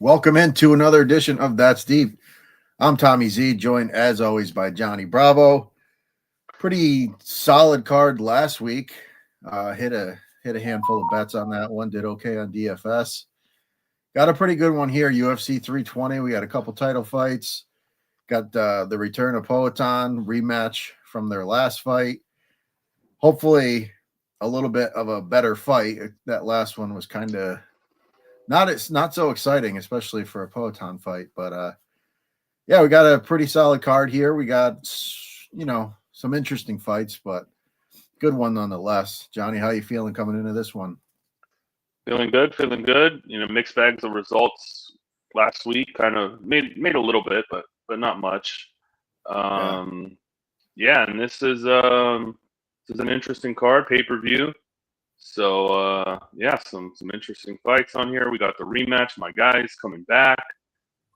Welcome into another edition of That's Deep. I'm Tommy Z, joined as always by Johnny Bravo. Pretty solid card last week. Hit a handful of bets on that one. Did okay on DFS. Got a pretty good one here. UFC 320. We got a couple title fights. Got the return of Poatan rematch from their last fight. Hopefully, a little bit of a better fight. That last one was kind of not so exciting, especially for a Poatan fight. But yeah, we got a pretty solid card here. We got some interesting fights, but good one nonetheless. Johnny, how you feeling coming into this one? Feeling good, feeling good. Mixed bags of results last week. Kind of made a little bit, but not much. Yeah, and this is an interesting card, pay-per-view. So yeah, some interesting fights on here. We got the rematch. My guys coming back.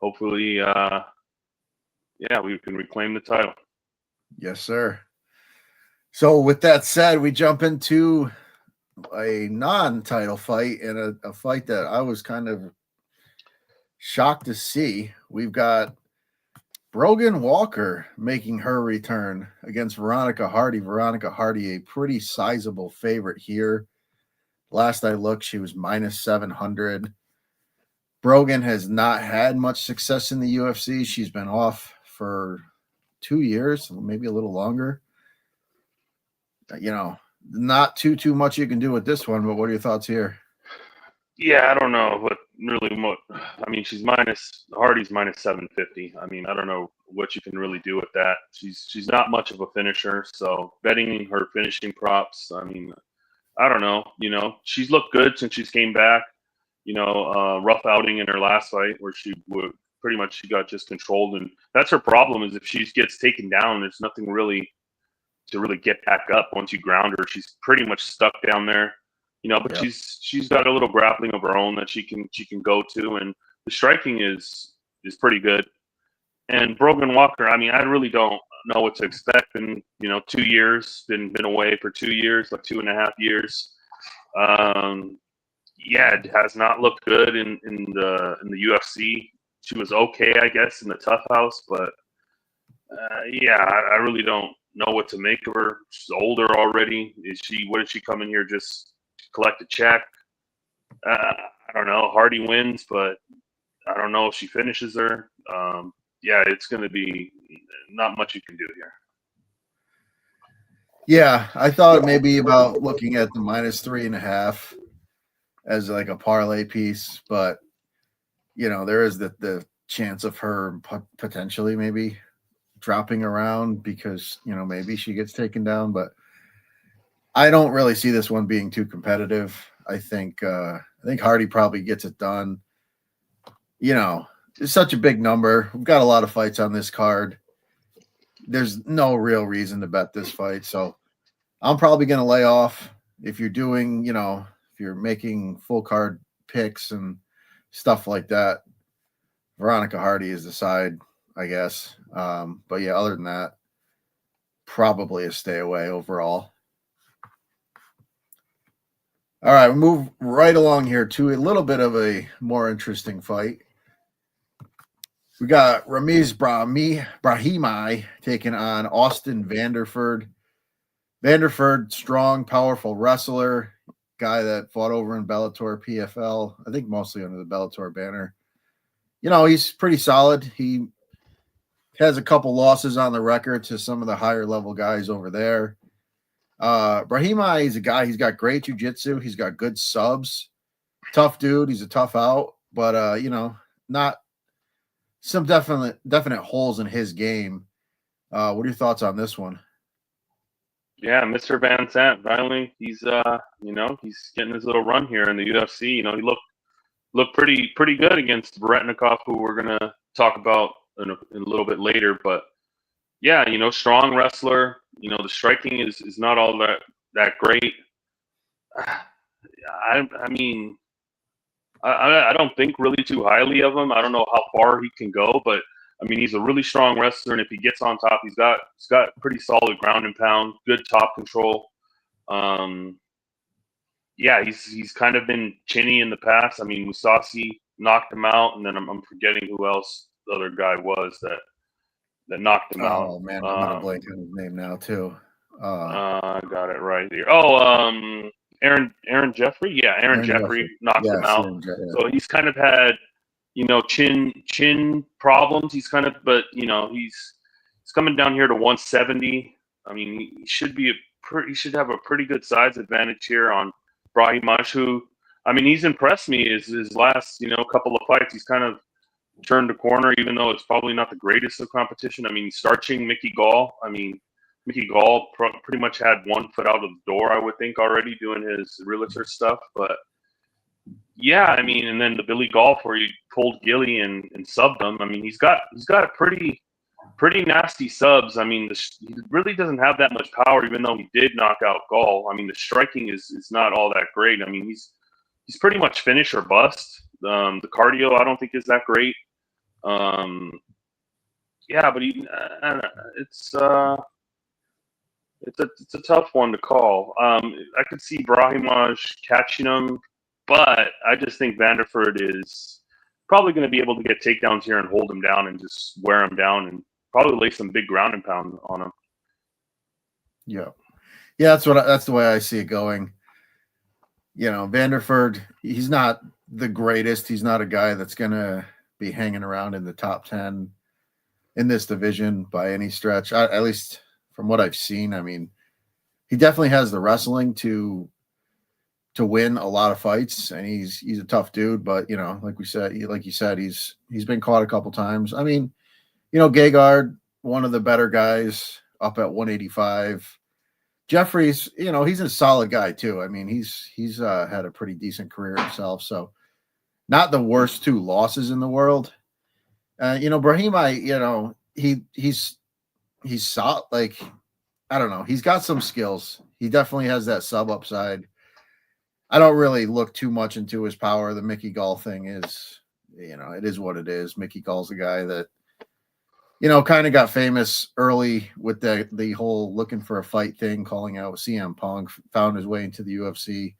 Hopefully, yeah, we can reclaim the title. Yes, sir. So with that said, we jump into a non-title fight and a fight that I was kind of shocked to see. We've got Brogan Walker making her return against Veronica Hardy. Veronica Hardy, a pretty sizable favorite here. Last I looked, she was minus 700. Brogan has not had much success in the UFC. She's been off for 2 years, maybe a little longer. Not too much you can do with this one, but what are your thoughts here? Yeah, I don't know what really what. I mean, Hardy's minus 750. I mean, I don't know what you can really do with that. She's not much of a finisher, so betting her finishing props. I mean, I don't know. She's looked good since she's came back. Rough outing in her last fight where she got just controlled, and that's her problem. Is if she gets taken down, there's nothing really to really get back up. Once you ground her, she's pretty much stuck down there. But Yep. she's got a little grappling of her own that she can go to, and the striking is pretty good. And Brogan Walker, I mean, I really don't know what to expect. In 2 years, been away for 2 years, like 2.5 years. Yeah, it has not looked good in the UFC. She was okay, I guess, in the Tough House, but yeah, I really don't know what to make of her. She's older already. What is she coming here just to collect a check? I don't know. Hardy wins, but I don't know if she finishes her. Yeah, it's going to be not much you can do here. Yeah, I thought maybe about looking at the minus 3.5 as like a parlay piece, but there is the chance of her potentially maybe dropping around because maybe she gets taken down, but I don't really see this one being too competitive. I think Hardy probably gets it done. It's such a big number. We've got a lot of fights on this card. There's no real reason to bet this fight, so I'm probably going to lay off. If you're doing, if you're making full card picks and stuff like that, Veronica Hardy is the side, I guess. But yeah, other than that, probably a stay away overall. All right, we'll move right along here to a little bit of a more interesting fight. We got Ramiz Brahimaj taking on Austin Vanderford. Vanderford, strong, powerful wrestler, guy that fought over in Bellator PFL, I think mostly under the Bellator banner. He's pretty solid. He has a couple losses on the record to some of the higher level guys over there. Brahimaj is a guy, he's got great jiu-jitsu. He's got good subs. Tough dude. He's a tough out, but, not some definite holes in his game. What are your thoughts on this one? Yeah, Mr. Van Sant, finally, he's he's getting his little run here in the UFC. He looked pretty good against Beretnikov, who we're gonna talk about in a little bit later. But yeah, strong wrestler. The striking is not all that great. I mean, I don't think really too highly of him. I don't know how far he can go, but I mean, he's a really strong wrestler, and if he gets on top, he's got pretty solid ground and pound, good top control. Yeah, he's kind of been chinny in the past. I mean, Musasi knocked him out, and then I'm forgetting who else the other guy was that knocked him out. Oh man, I'm gonna blank on his name now too. I got it right here. Oh, Aaron Jeffrey. Yeah, Aaron Aaron Jeffrey Jeffrey. knocked him Yes, out. yeah. So he's kind of had, chin problems. He's kind of, but he's coming down here to 170. I mean, he should be he should have a pretty good size advantage here on Brahimash, who, I mean, he's impressed me. His last couple of fights, he's kind of turned the corner, even though it's probably not the greatest of competition. I mean, starching Mickey Gall. I mean, Mickey Gall pretty much had one foot out of the door, I would think, already doing his realtor stuff. But yeah, I mean, and then the Billy Golf where he pulled Gilly and subbed him. I mean, he's got a pretty nasty subs. I mean, he really doesn't have that much power, even though he did knock out Gall. I mean, the striking is not all that great. I mean, he's pretty much finish or bust. The cardio I don't think is that great. Yeah, but it's a tough one to call. I could see Brahimaj catching him, but I just think Vanderford is probably going to be able to get takedowns here and hold him down and just wear him down and probably lay some big ground and pound on him. Yeah, that's the way I see it going. Vanderford, he's not the greatest. He's not a guy that's going to be hanging around in the top 10 in this division by any stretch, at least from what I've seen. I mean, he definitely has the wrestling to win a lot of fights, and he's a tough dude. But like you said, he's been caught a couple times. I mean, Gegard, one of the better guys, up at 185. Jeffries, he's a solid guy too. I mean, he's had a pretty decent career himself, so not the worst two losses in the world. Brahima, he's solid. Like, I don't know, he's got some skills. He definitely has that sub upside. I don't really look too much into his power. The Mickey Gall thing is, it is what it is. Mickey Gall's a guy that kind of got famous early with the whole looking for a fight thing, calling out CM Punk, found his way into the UFC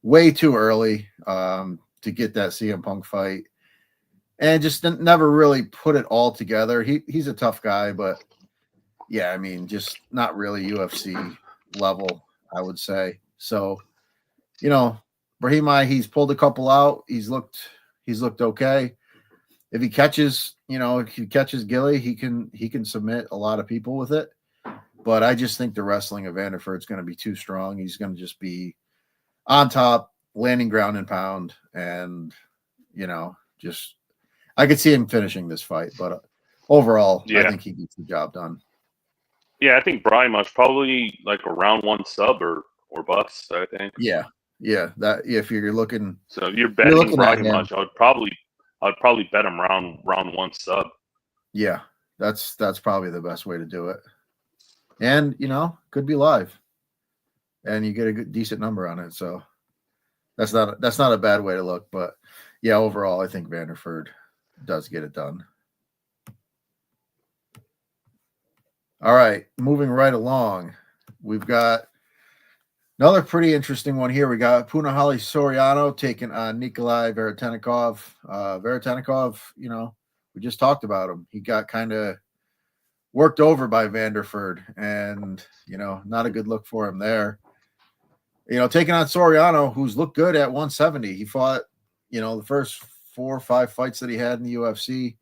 way too early to get that CM Punk fight, and just never really put it all together. He's a tough guy, but yeah, I mean, just not really UFC level, I would say. So, Brahima, he's pulled a couple out. He's looked okay. If he catches Gilly, he can submit a lot of people with it. But I just think the wrestling of Vanderford's going to be too strong. He's going to just be on top, landing ground and pound, and just I could see him finishing this fight. But overall, yeah. I think he gets the job done. Yeah, I think Brahima's probably like a round one sub or bust. I think. Yeah. That if you're looking, so if you're betting Brahimaj, I'd probably bet him round one sub. Yeah, that's probably the best way to do it. And could be live, and you get a good decent number on it. So that's not a bad way to look. But yeah, overall, I think Vanderford does get it done. All right, moving right along, we've got another pretty interesting one here. We got Punahele Soriano taking on Nikolai Veretennikov. Veretennikov, we just talked about him. He got kind of worked over by Vanderford, and not a good look for him there. Taking on Soriano, who's looked good at 170. He fought, the first 4 or 5 fights that he had in the UFC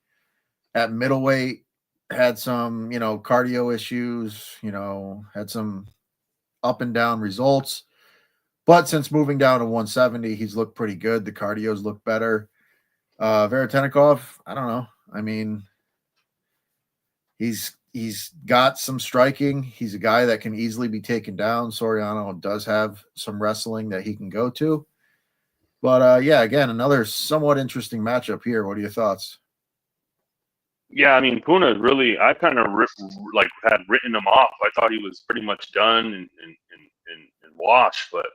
at middleweight. Had some, cardio issues, had some up and down results. But since moving down to 170, he's looked pretty good. The cardio's looked better. Veretennikov, I don't know. I mean, he's got some striking. He's a guy that can easily be taken down. Soriano does have some wrestling that he can go to. But, yeah, again, another somewhat interesting matchup here. What are your thoughts? Yeah, I mean, Puna really, I kind of had written him off. I thought he was pretty much done and washed. But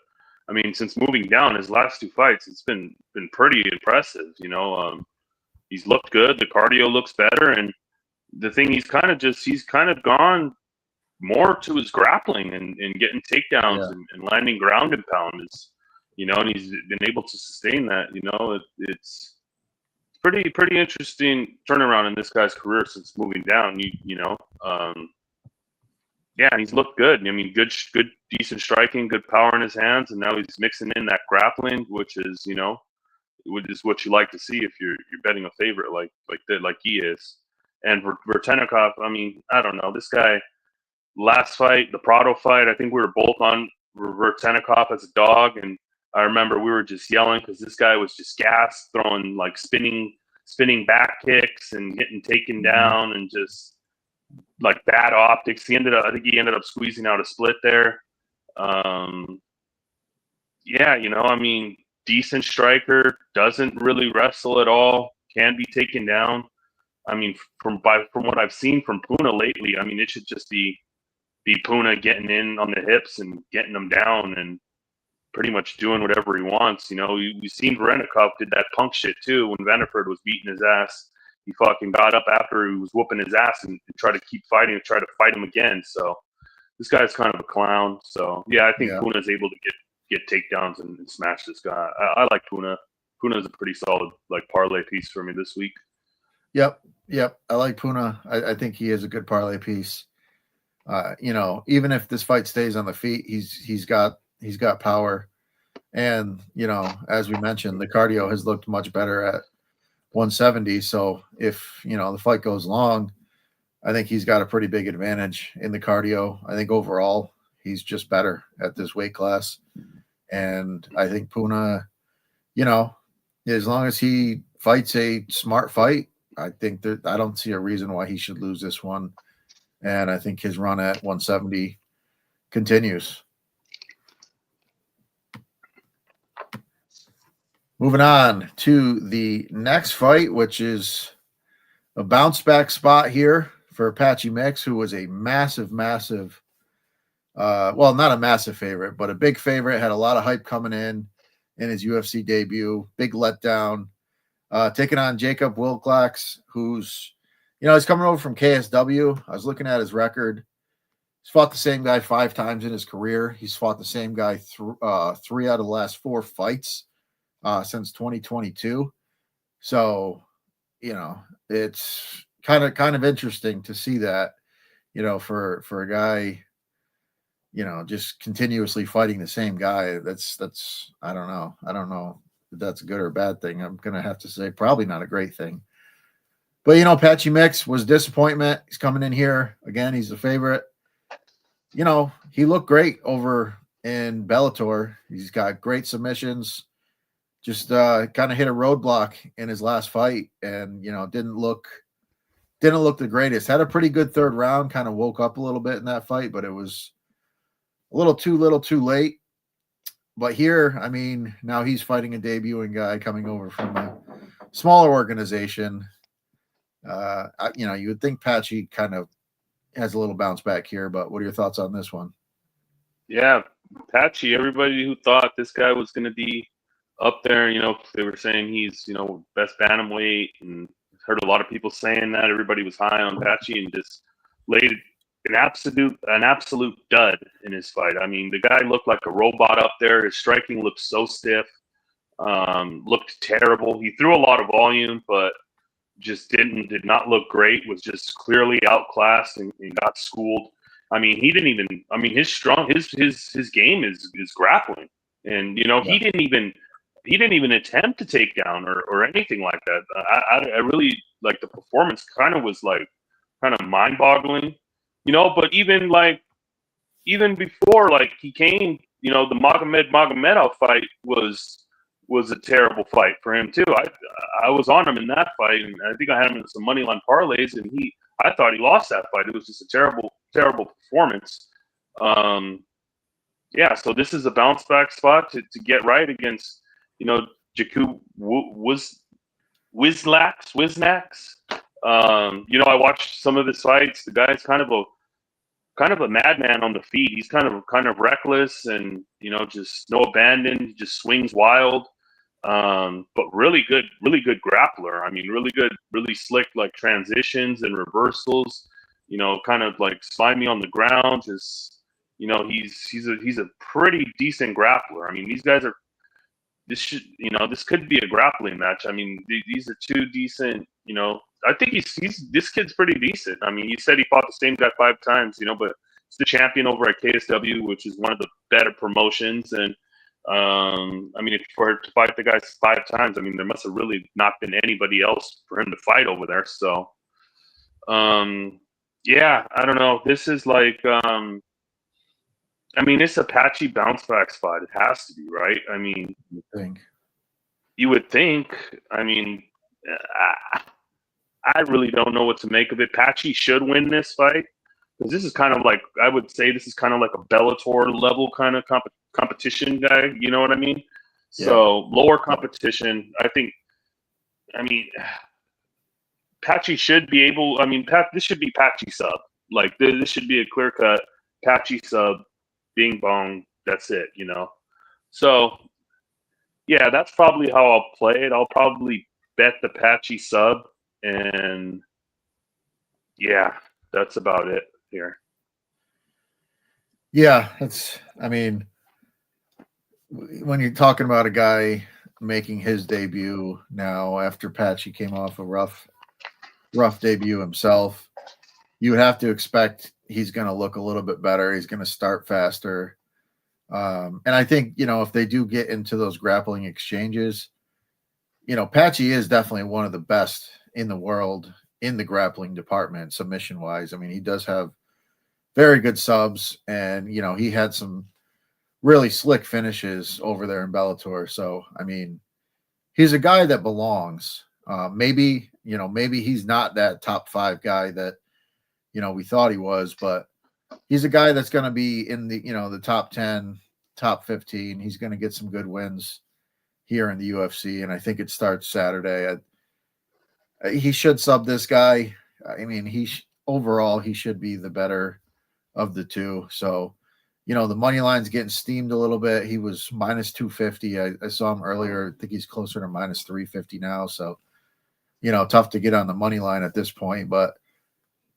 I mean, since moving down his last 2 fights, it's been pretty impressive. He's looked good. The cardio looks better, and the thing he's kind of gone more to his grappling and getting takedowns and landing ground and pound is, and he's been able to sustain that. pretty interesting turnaround in this guy's career since moving down. Yeah, and he's looked good. I mean, good, decent striking, good power in his hands, and now he's mixing in that grappling, which is what you like to see if you're betting a favorite like he is. And Vertenikov, I mean, I don't know, this guy. Last fight, the Prado fight, I think we were both on Vertenikov as a dog, and I remember we were just yelling because this guy was just gassed, throwing like spinning back kicks and getting taken down, and just like bad optics. I think he ended up squeezing out a split there. Yeah, I mean, decent striker, doesn't really wrestle at all, can be taken down. I mean, from what I've seen from Puna lately, I mean, it should just be Puna getting in on the hips and getting them down and pretty much doing whatever he wants. We've seen Varenikov did that punk shit too when Vanderford was beating his ass. He fucking got up after he was whooping his ass and tried to keep fighting and try to fight him again. So this guy's kind of a clown. So yeah, I think Puna's able to get takedowns and smash this guy. I like Puna. Puna's a pretty solid like parlay piece for me this week. Yep. I like Puna. I think he is a good parlay piece. Even if this fight stays on the feet, he's got power, and as we mentioned, the cardio has looked much better at 170. So if the fight goes long, I think he's got a pretty big advantage in the cardio. I think overall he's just better at this weight class, and I think Puna, as long as he fights a smart fight, I think that I don't see a reason why he should lose this one. And I think his run at 170 continues. Moving on to the next fight, which is a bounce back spot here for Patchy Mix, who was a massive, well, not a massive favorite, but a big favorite, had a lot of hype coming in his UFC debut. Big letdown. Taking on Jacob Wilcox, who's he's coming over from KSW. I was looking at his record. He's fought the same guy 5 times in his career. He's fought the same guy 3 out of the last 4 fights since 2022. So, it's kind of interesting to see that, for a guy, just continuously fighting the same guy. That's I don't know if that's a good or a bad thing. I'm gonna have to say probably not a great thing. But Patchy Mix was disappointment. He's coming in here again. He's a favorite. He looked great over in Bellator. He's got great submissions. Just kind of hit a roadblock in his last fight, and didn't look the greatest. Had a pretty good 3rd round. Kind of woke up a little bit in that fight, but it was a little too late. But here, I mean, now he's fighting a debuting guy coming over from a smaller organization. You would think Patchy kind of has a little bounce back here, but what are your thoughts on this one? Yeah, Patchy, everybody who thought this guy was going to be up there, they were saying he's, best bantamweight, and heard a lot of people saying that. Everybody was high on Patchy and just laid an absolute dud in his fight. I mean, the guy looked like a robot up there. His striking looked so stiff, looked terrible. He threw a lot of volume, but just did not look great. Was just clearly outclassed and got schooled. I mean, he didn't even. I mean, his game is grappling, and he didn't even attempt to take down or anything like that. I really like the performance. Kind of was like kind of mind boggling, But even before like he came, the Magomedov fight was a terrible fight for him too. I was on him in that fight, and I think I had him in some money line parlays, and I thought he lost that fight. It was just a terrible performance. Yeah, so this is a bounce back spot to get right against Jakub Wiznax. I watched some of his fights. The guy's kind of a madman on the feet. He's kind of reckless and just no abandon. He just swings wild. But really good grappler. I mean, really good, really slick like transitions and reversals. Kind of like slimy on the ground. Just he's a pretty decent grappler. I mean, these guys this could be a grappling match. I mean, these are two decent, I think this kid's pretty decent. I mean, he said he fought the same guy 5 times, but he's the champion over at KSW, which is one of the better promotions. And I mean, for to fight the guys 5 times, I mean, there must have really not been anybody else for him to fight over there. So, yeah, I don't know. This is like, I mean, it's Apache bounce back spot. It has to be, right? I mean, you would think. I mean, I really don't know what to make of it. Apache should win this fight because this is kind of like, I would say this is kind of like a Bellator level kind of competition guy. You know what I mean? Yeah. So lower competition. I think. I mean, Apache should be able. I mean, this should be Apache sub. Like this should be a clear cut Apache sub. Bing bong, that's it, So, yeah, that's probably how I'll play it. I'll probably bet the Apache sub, and yeah, that's about it here. Yeah, I mean, when you're talking about a guy making his debut now after Apache came off a rough debut himself, you would have to expect he's going to look a little bit better. He's going to start faster. And I think, if they do get into those grappling exchanges, Apache is definitely one of the best in the world in the grappling department, submission wise. I mean, he does have very good subs, and, he had some really slick finishes over there in Bellator. So, I mean, he's a guy that belongs. Maybe he's not that top 5 guy that, we thought he was, but he's a guy that's going to be in the, the top 10, top 15. He's going to get some good wins here in the UFC. And I think it starts Saturday. He should sub this guy. I mean, overall, he should be the better of the two. So, the money line's getting steamed a little bit. He was minus 250. I saw him earlier. I think he's closer to minus 350 now. So, tough to get on the money line at this point, but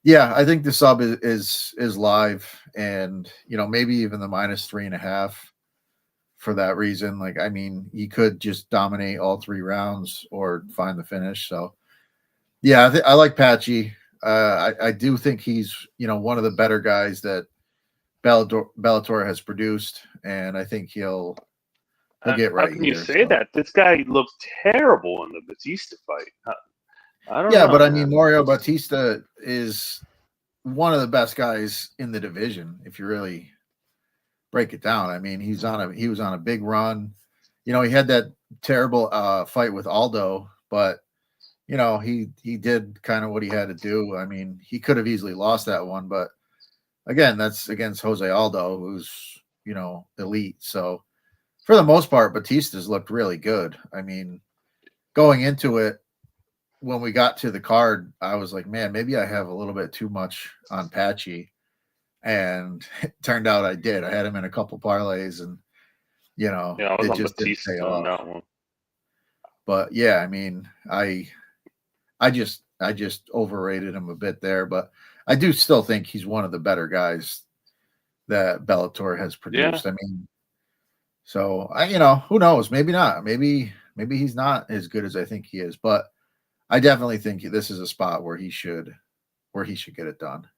yeah, I think the sub is live, and maybe even the minus 3.5 for that reason. Like, I mean, he could just dominate all 3 rounds or find the finish. So, yeah, I like Apache. I do think he's one of the better guys that Bellator has produced, and I think he'll get right. How can you say that? This guy looks terrible in the Batista fight. I don't know. Yeah, but I mean, Mario Batista is one of the best guys in the division. If you really break it down, I mean, he was on a big run. He had that terrible fight with Aldo, but he did kind of what he had to do. I mean, he could have easily lost that one, but again, that's against Jose Aldo, who's elite. So for the most part, Batista's looked really good. I mean, going into it, when we got to the card, I was like, man, maybe I have a little bit too much on Apache. And it turned out I did. I had him in a couple parlays, and I was it on just Batista didn't pay on off. that one. But yeah, I mean, I just overrated him a bit there, but I do still think he's one of the better guys that Bellator has produced. Yeah. I mean, so who knows? Maybe not. Maybe he's not as good as I think he is, but I definitely think this is a spot where he should get it done.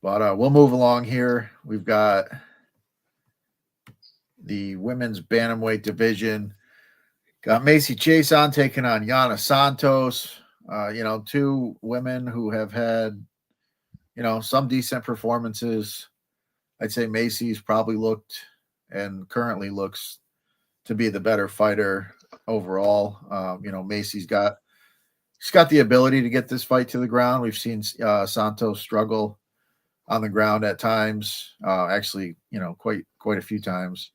But we'll move along here. We've got the women's bantamweight division. Got Macy Chiasson taking on Yana Santos. 2 women who have had, some decent performances. I'd say Macy's probably looked and currently looks to be the better fighter overall. Macy's got the ability to get this fight to the ground. We've seen Santos struggle on the ground at times, actually, quite a few times.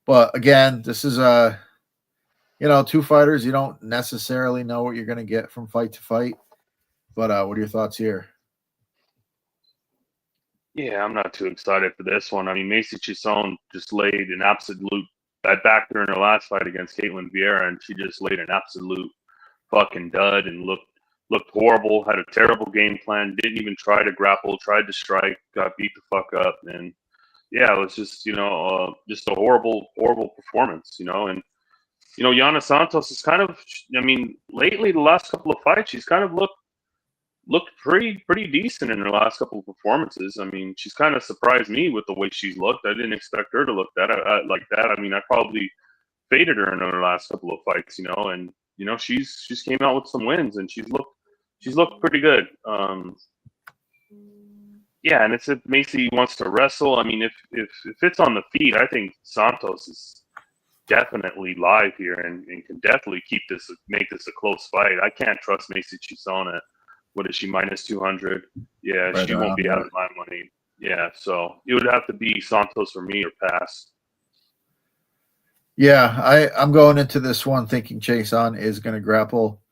But again, this is 2 fighters. You don't necessarily know what you're going to get from fight to fight. But what are your thoughts here? Yeah, I'm not too excited for this one. I mean, Macy Chiasson just laid an absolute. I backed her in her last fight against Caitlin Vieira, and she just laid an absolute fucking dud and looked horrible. Had a terrible game plan. Didn't even try to grapple. Tried to strike. Got beat the fuck up. And yeah, it was just just a horrible performance. And Yana Santos is kind of, I mean, lately the last couple of fights, she's kind of looked pretty decent in her last couple of performances. I mean, she's kind of surprised me with the way she's looked. I didn't expect her to look like that. I mean, I probably faded her in her last couple of fights, and she's came out with some wins, and she's looked pretty good. Yeah, and it's if Macy wants to wrestle. I mean, if it's on the feet, I think Santos is definitely live here and can definitely make this a close fight. I can't trust Macy Chiasson at, what is she, -200? Yeah, Right she won't around be there. having my money. Yeah, so it would have to be Santos for me or pass. Yeah, I'm going into this one thinking Chason is going to grapple.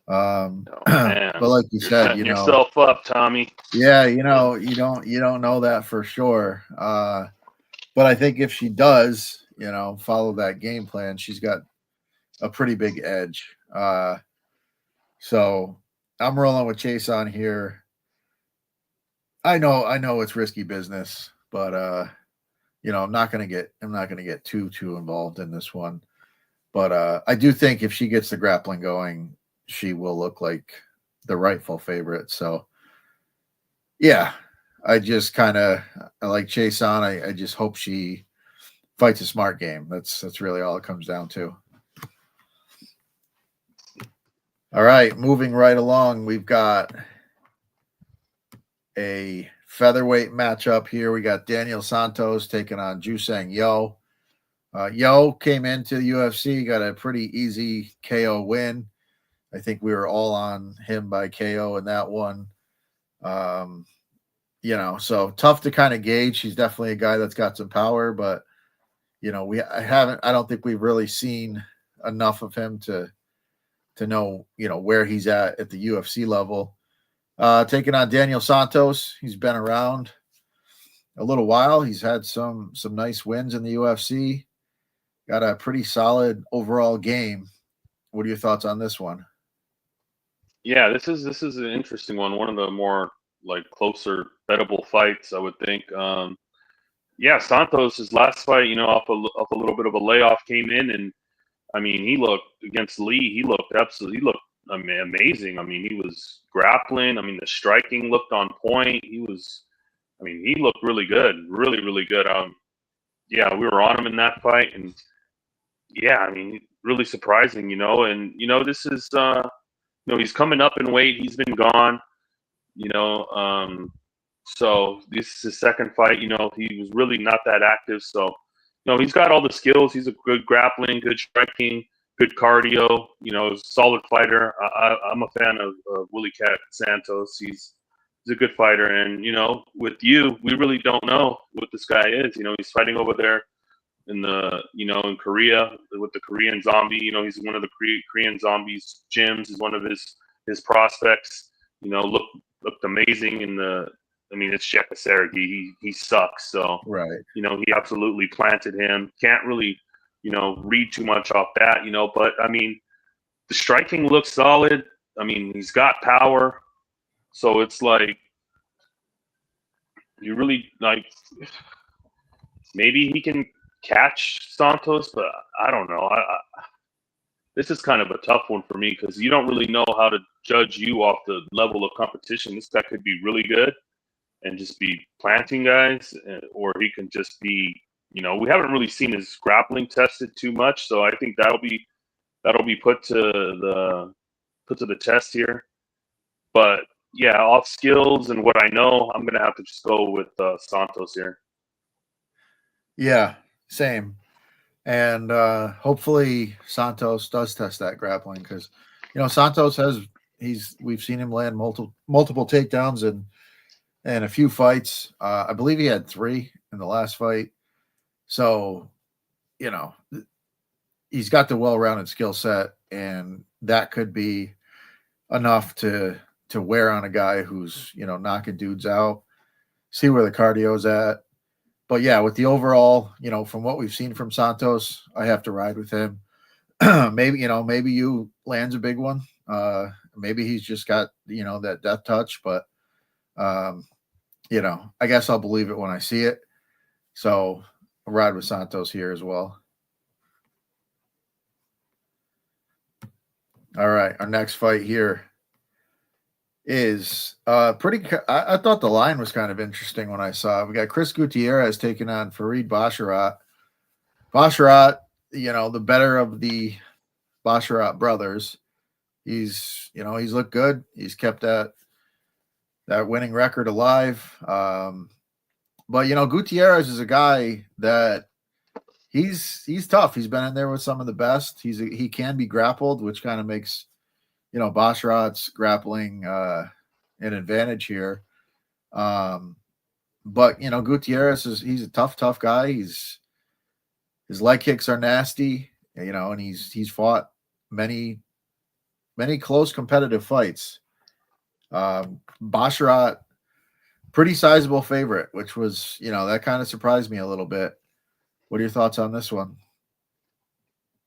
Oh But man, like you you're said, setting yourself up, Tommy. yeah, you don't know that for sure. But I think if she does, follow that game plan, she's got a pretty big edge. So I'm rolling with Chase on here. I know it's risky business, but I'm not gonna get too involved in this one. But I do think if she gets the grappling going, she will look like the rightful favorite. So yeah, I like Chase on. I just hope she fights a smart game. That's really all it comes down to. All right, moving right along, we've got a featherweight matchup here. We got Daniel Santos taking on Jusang Yo. Yo came into the UFC, got a pretty easy KO win. I think we were all on him by KO in that one. Um, so tough to kind of gauge. He's definitely a guy that's got some power, but I don't think we've really seen enough of him to know, where he's at the UFC level. Taking on Daniel Santos. He's been around a little while. He's had some nice wins in the UFC. Got a pretty solid overall game. What are your thoughts on this one? Yeah, this is an interesting one. One of the more like closer, bettable fights, I would think. Yeah, Santos' last fight, off a little bit of a layoff, came in, and I mean, he looked against Lee. He looked amazing. I mean, he was grappling. I mean, the striking looked on point. I mean, he looked really good, really, really good. Yeah, we were on him in that fight, and yeah, I mean, really surprising, And this is, he's coming up in weight. He's been gone, you know. So this is his second fight. He was really not that active. So, he's got all the skills. He's a good grappling, good striking, good cardio. Solid fighter. I'm a fan of Willie Cat Santos. He's a good fighter, and with you, we really don't know what this guy is. He's fighting over there in Korea with the Korean Zombie. He's one of the Korean Zombies gyms. Is one of his prospects. Looked amazing in the. I mean, it's Shekasaragi. He sucks. So Right. he absolutely planted him. Can't really read too much off that. But I mean, the striking looks solid. I mean, he's got power. So it's like you really like maybe he can catch Santos, but I don't know. This is kind of a tough one for me because you don't really know how to judge you off the level of competition. This guy could be really good and just be planting guys, or he can just be, we haven't really seen his grappling tested too much, so I think that'll be put to the test here. But yeah, off skills and what I know, I'm gonna have to just go with Santos here. Yeah, same. And hopefully Santos does test that grappling because Santos we've seen him land multiple takedowns and a few fights. I believe he had 3 in the last fight. So, you know, he's got the well-rounded skill set, and that could be enough to wear on a guy who's knocking dudes out. See where the cardio's at. But yeah, with the overall, from what we've seen from Santos, I have to ride with him. maybe you lands a big one. Maybe he's just got that death touch, but I guess I'll believe it when I see it. So I'll ride with Santos here as well. All right, our next fight here is pretty. I thought the line was kind of interesting when I saw it. We got Chris Gutierrez taking on Farid Basharat. Basharat, the better of the Basharat brothers. He's looked good. He's kept that winning record alive. But Gutierrez is a guy that he's tough. He's been in there with some of the best. He can be grappled, which kind of makes Basharat's grappling an advantage here. But Gutierrez he's a tough guy. His leg kicks are nasty, and he's fought many close competitive fights. Basharat, pretty sizable favorite, which was that kind of surprised me a little bit. What are your thoughts on this one?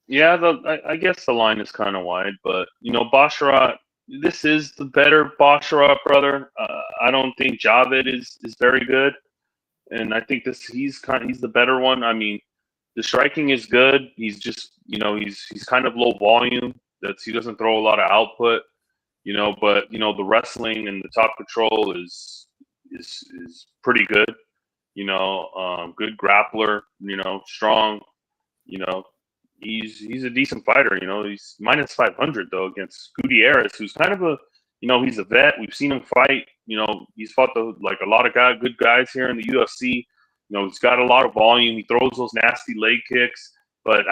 Yeah, I guess the line is kind of wide, but Basharat, this is the better Basharat brother. I don't think Javed is very good, and I think he's the better one. I mean, the striking is good. He's just he's kind of low volume. He doesn't throw a lot of output, but the wrestling and the top control is pretty good. Good grappler. Strong. You know, he's a decent fighter. He's minus 500 though against Gutierrez, who's kind of he's a vet. We've seen him fight. He's fought a lot of good guys here in the UFC. He's got a lot of volume. He throws those nasty leg kicks, but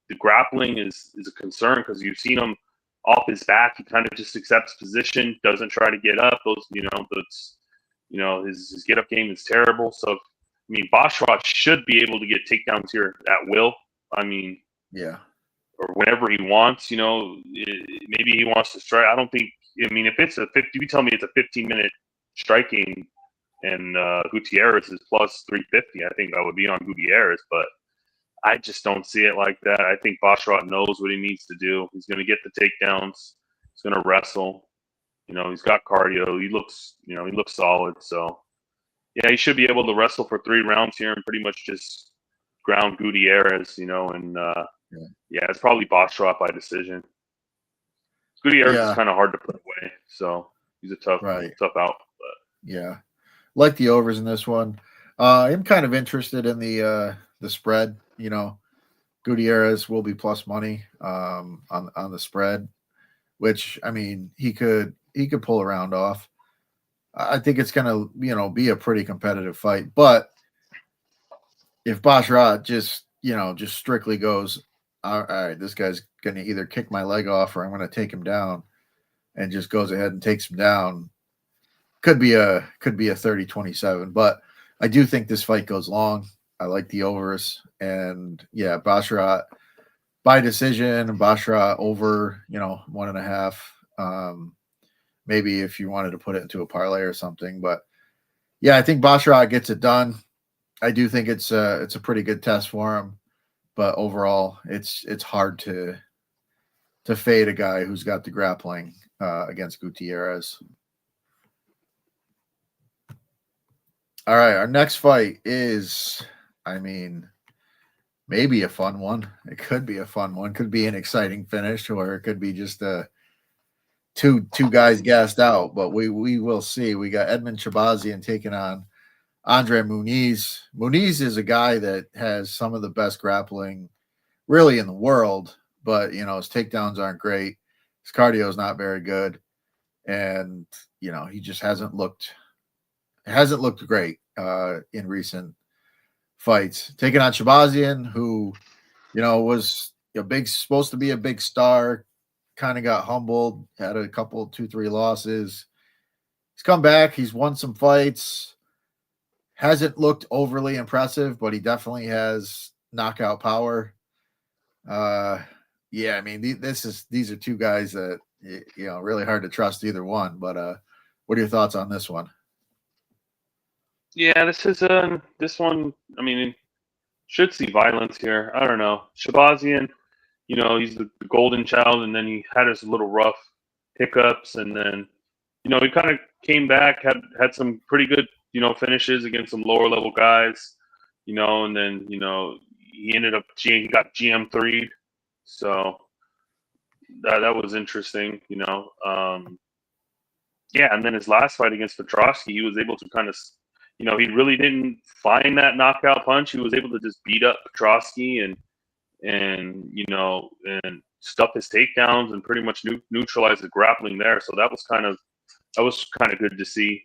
the grappling is a concern because you've seen him off his back. He kind of just accepts position, doesn't try to get up. His get up game is terrible. So, I mean, Basharat should be able to get takedowns here at will. I mean, yeah, or whenever he wants. Maybe he wants to strike. I don't think. I mean, if it's you tell me it's a 15-minute striking, and Gutierrez is plus 350. I think I would be on Gutierrez, but I just don't see it like that. I think Basharat knows what he needs to do. He's going to get the takedowns. He's going to wrestle. He's got cardio. He looks solid. So, yeah, he should be able to wrestle for 3 rounds here and pretty much just ground Gutierrez, yeah, it's probably Basharat by decision. Gutierrez is kind of hard to put away, so he's a tough out. But yeah, like the overs in this one. I'm kind of interested in the spread. Gutierrez will be plus money on the spread, which I mean he could pull a round off. I think it's gonna be a pretty competitive fight, but if Basharat just strictly goes, all right, this guy's going to either kick my leg off or I'm going to take him down, and just goes ahead and takes him down, could be a 30-27. But I do think this fight goes long. I like the overs, and yeah, Basharat by decision, Basharat over 1.5. Maybe if you wanted to put it into a parlay or something, but yeah, I think Basharat gets it done. I do think it's a pretty good test for him, but overall, it's hard to fade a guy who's got the grappling against Gutierrez. All right, our next fight is, I mean, maybe a fun one. It could be a fun one. Could be an exciting finish, or it could be just two guys gassed out. But we will see. We got Edmund Shabazian taking on Andre Muniz. Muniz is a guy that has some of the best grappling really in the world, but his takedowns aren't great. His cardio is not very good, and he just hasn't looked great in recent fights. Taking on Shabazian, who was supposed to be a big star, kind of got humbled, had a couple 2-3 losses. He's come back. He's won some fights. Hasn't looked overly impressive, but he definitely has knockout power. Yeah, I mean, these are two guys that really hard to trust either one. But what are your thoughts on this one? Yeah, this one. I mean, should see violence here. I don't know. Shabazian, he's the golden child, and then he had his little rough hiccups, and then he kind of came back, had some pretty good finishes against some lower level guys. and then he ended up he got GM3'd, so that was interesting. Yeah, and then his last fight against Petrosky, he was able to kind of, he really didn't find that knockout punch. He was able to just beat up Petrosky and stuff his takedowns and pretty much neutralize the grappling there. So that was kind of good to see.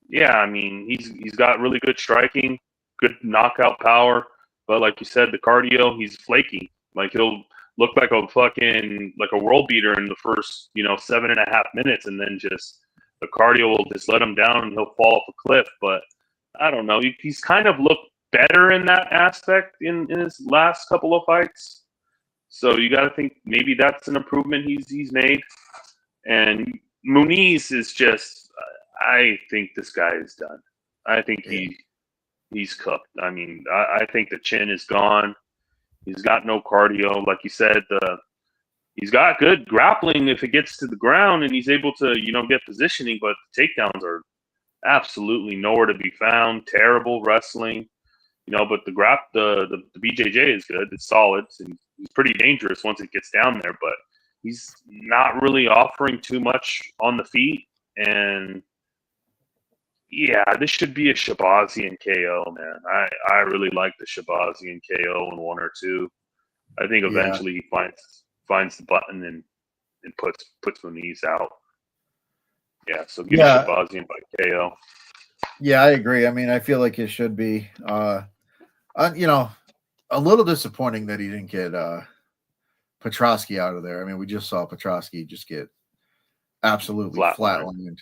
Yeah, I mean he's got really good striking, good knockout power, but like you said, the cardio, he's flaky. Like he'll look like a world beater in the first 7.5 minutes, and then just the cardio will just let him down and he'll fall off a cliff. But I don't know. He's kind of looked better in that aspect in his last couple of fights. So you got to think maybe that's an improvement he's made. And Muniz is just, I think this guy is done. I think he's cooked. I mean, I think the chin is gone. He's got no cardio, like you said. He's got good grappling if it gets to the ground, and he's able to get positioning. But the takedowns are absolutely nowhere to be found. Terrible wrestling. But the BJJ is good. It's solid. And he's pretty dangerous once it gets down there. But he's not really offering too much on the feet. And yeah, this should be a Shabazian KO, man. I really like the Shabazian KO in 1 or 2. I think Yeah. eventually he finds the button and puts Muniz out. Yeah, so give me Shabazian by KO. Yeah, I agree. I mean, I feel like it should be. A little disappointing that he didn't get Petrosky out of there. I mean, we just saw Petrosky just get absolutely flatlined.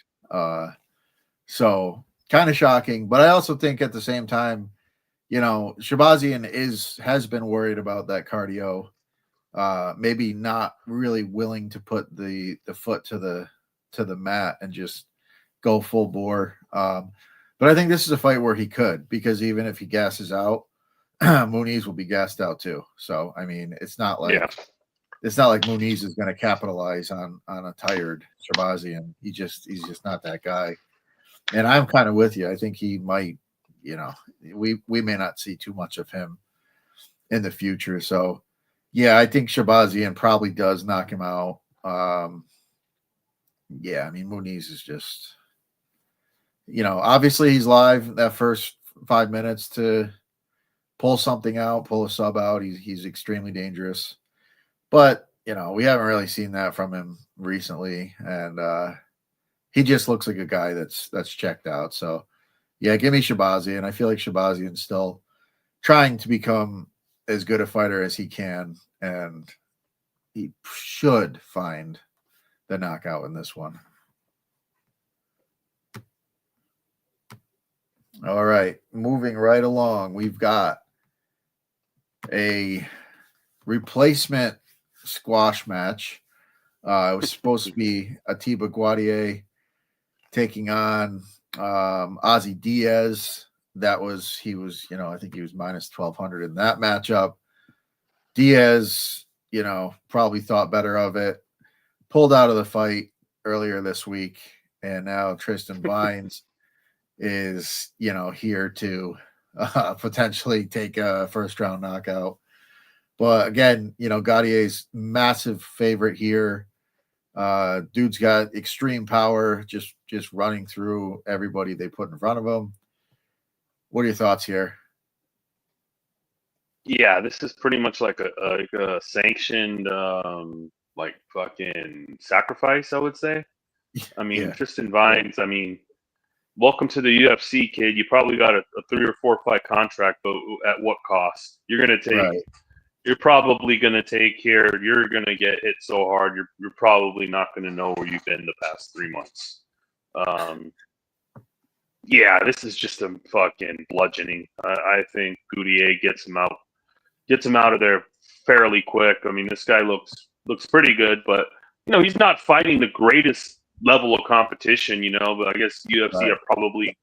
So kind of shocking. But I also think at the same time, Shabazian has been worried about that cardio. Maybe not really willing to put the foot to the mat and just go full bore. But I think this is a fight where he could, because even if he gasses out, Muniz will be gassed out too. So I mean, it's not like Muniz is going to capitalize on a tired Shabazian. He's just not that guy. And I'm kind of with you. I think he might, we may not see too much of him in the future. So yeah, I think Shabazian probably does knock him out. Yeah, I mean, Muniz is just, obviously he's live that first 5 minutes to pull something out, pull a sub out. He's extremely dangerous. But, we haven't really seen that from him recently. And he just looks like a guy that's checked out. So, yeah, give me Shabazian. I feel like Shabazian's still trying to become as good a fighter as he can. And he should find the knockout in this one. All right, moving right along, we've got a replacement squash match. It was supposed to be Atiba Guadier taking on Ozzy Diaz. I think he was minus 1,200 in that matchup. Diaz, probably thought better of it, pulled out of the fight earlier this week, and now Tristan Vines is, here to potentially take a first round knockout. But again, Gaudier's massive favorite here. Dude's got extreme power, just running through everybody they put in front of him. What are your thoughts here? Yeah, this is pretty much like a sanctioned fucking sacrifice, I would say. I mean, Yeah. Tristan Vines, I mean, welcome to the UFC, kid. You probably got a 3 or 4 fight contract, but at what cost? You're probably gonna take here. You're gonna get hit so hard. You're probably not gonna know where you've been the past 3 months. Yeah, this is just a fucking bludgeoning. I think Goudier gets him out of there fairly quick. I mean, this guy looks pretty good, but he's not fighting the greatest level of competition. But I guess UFC are probably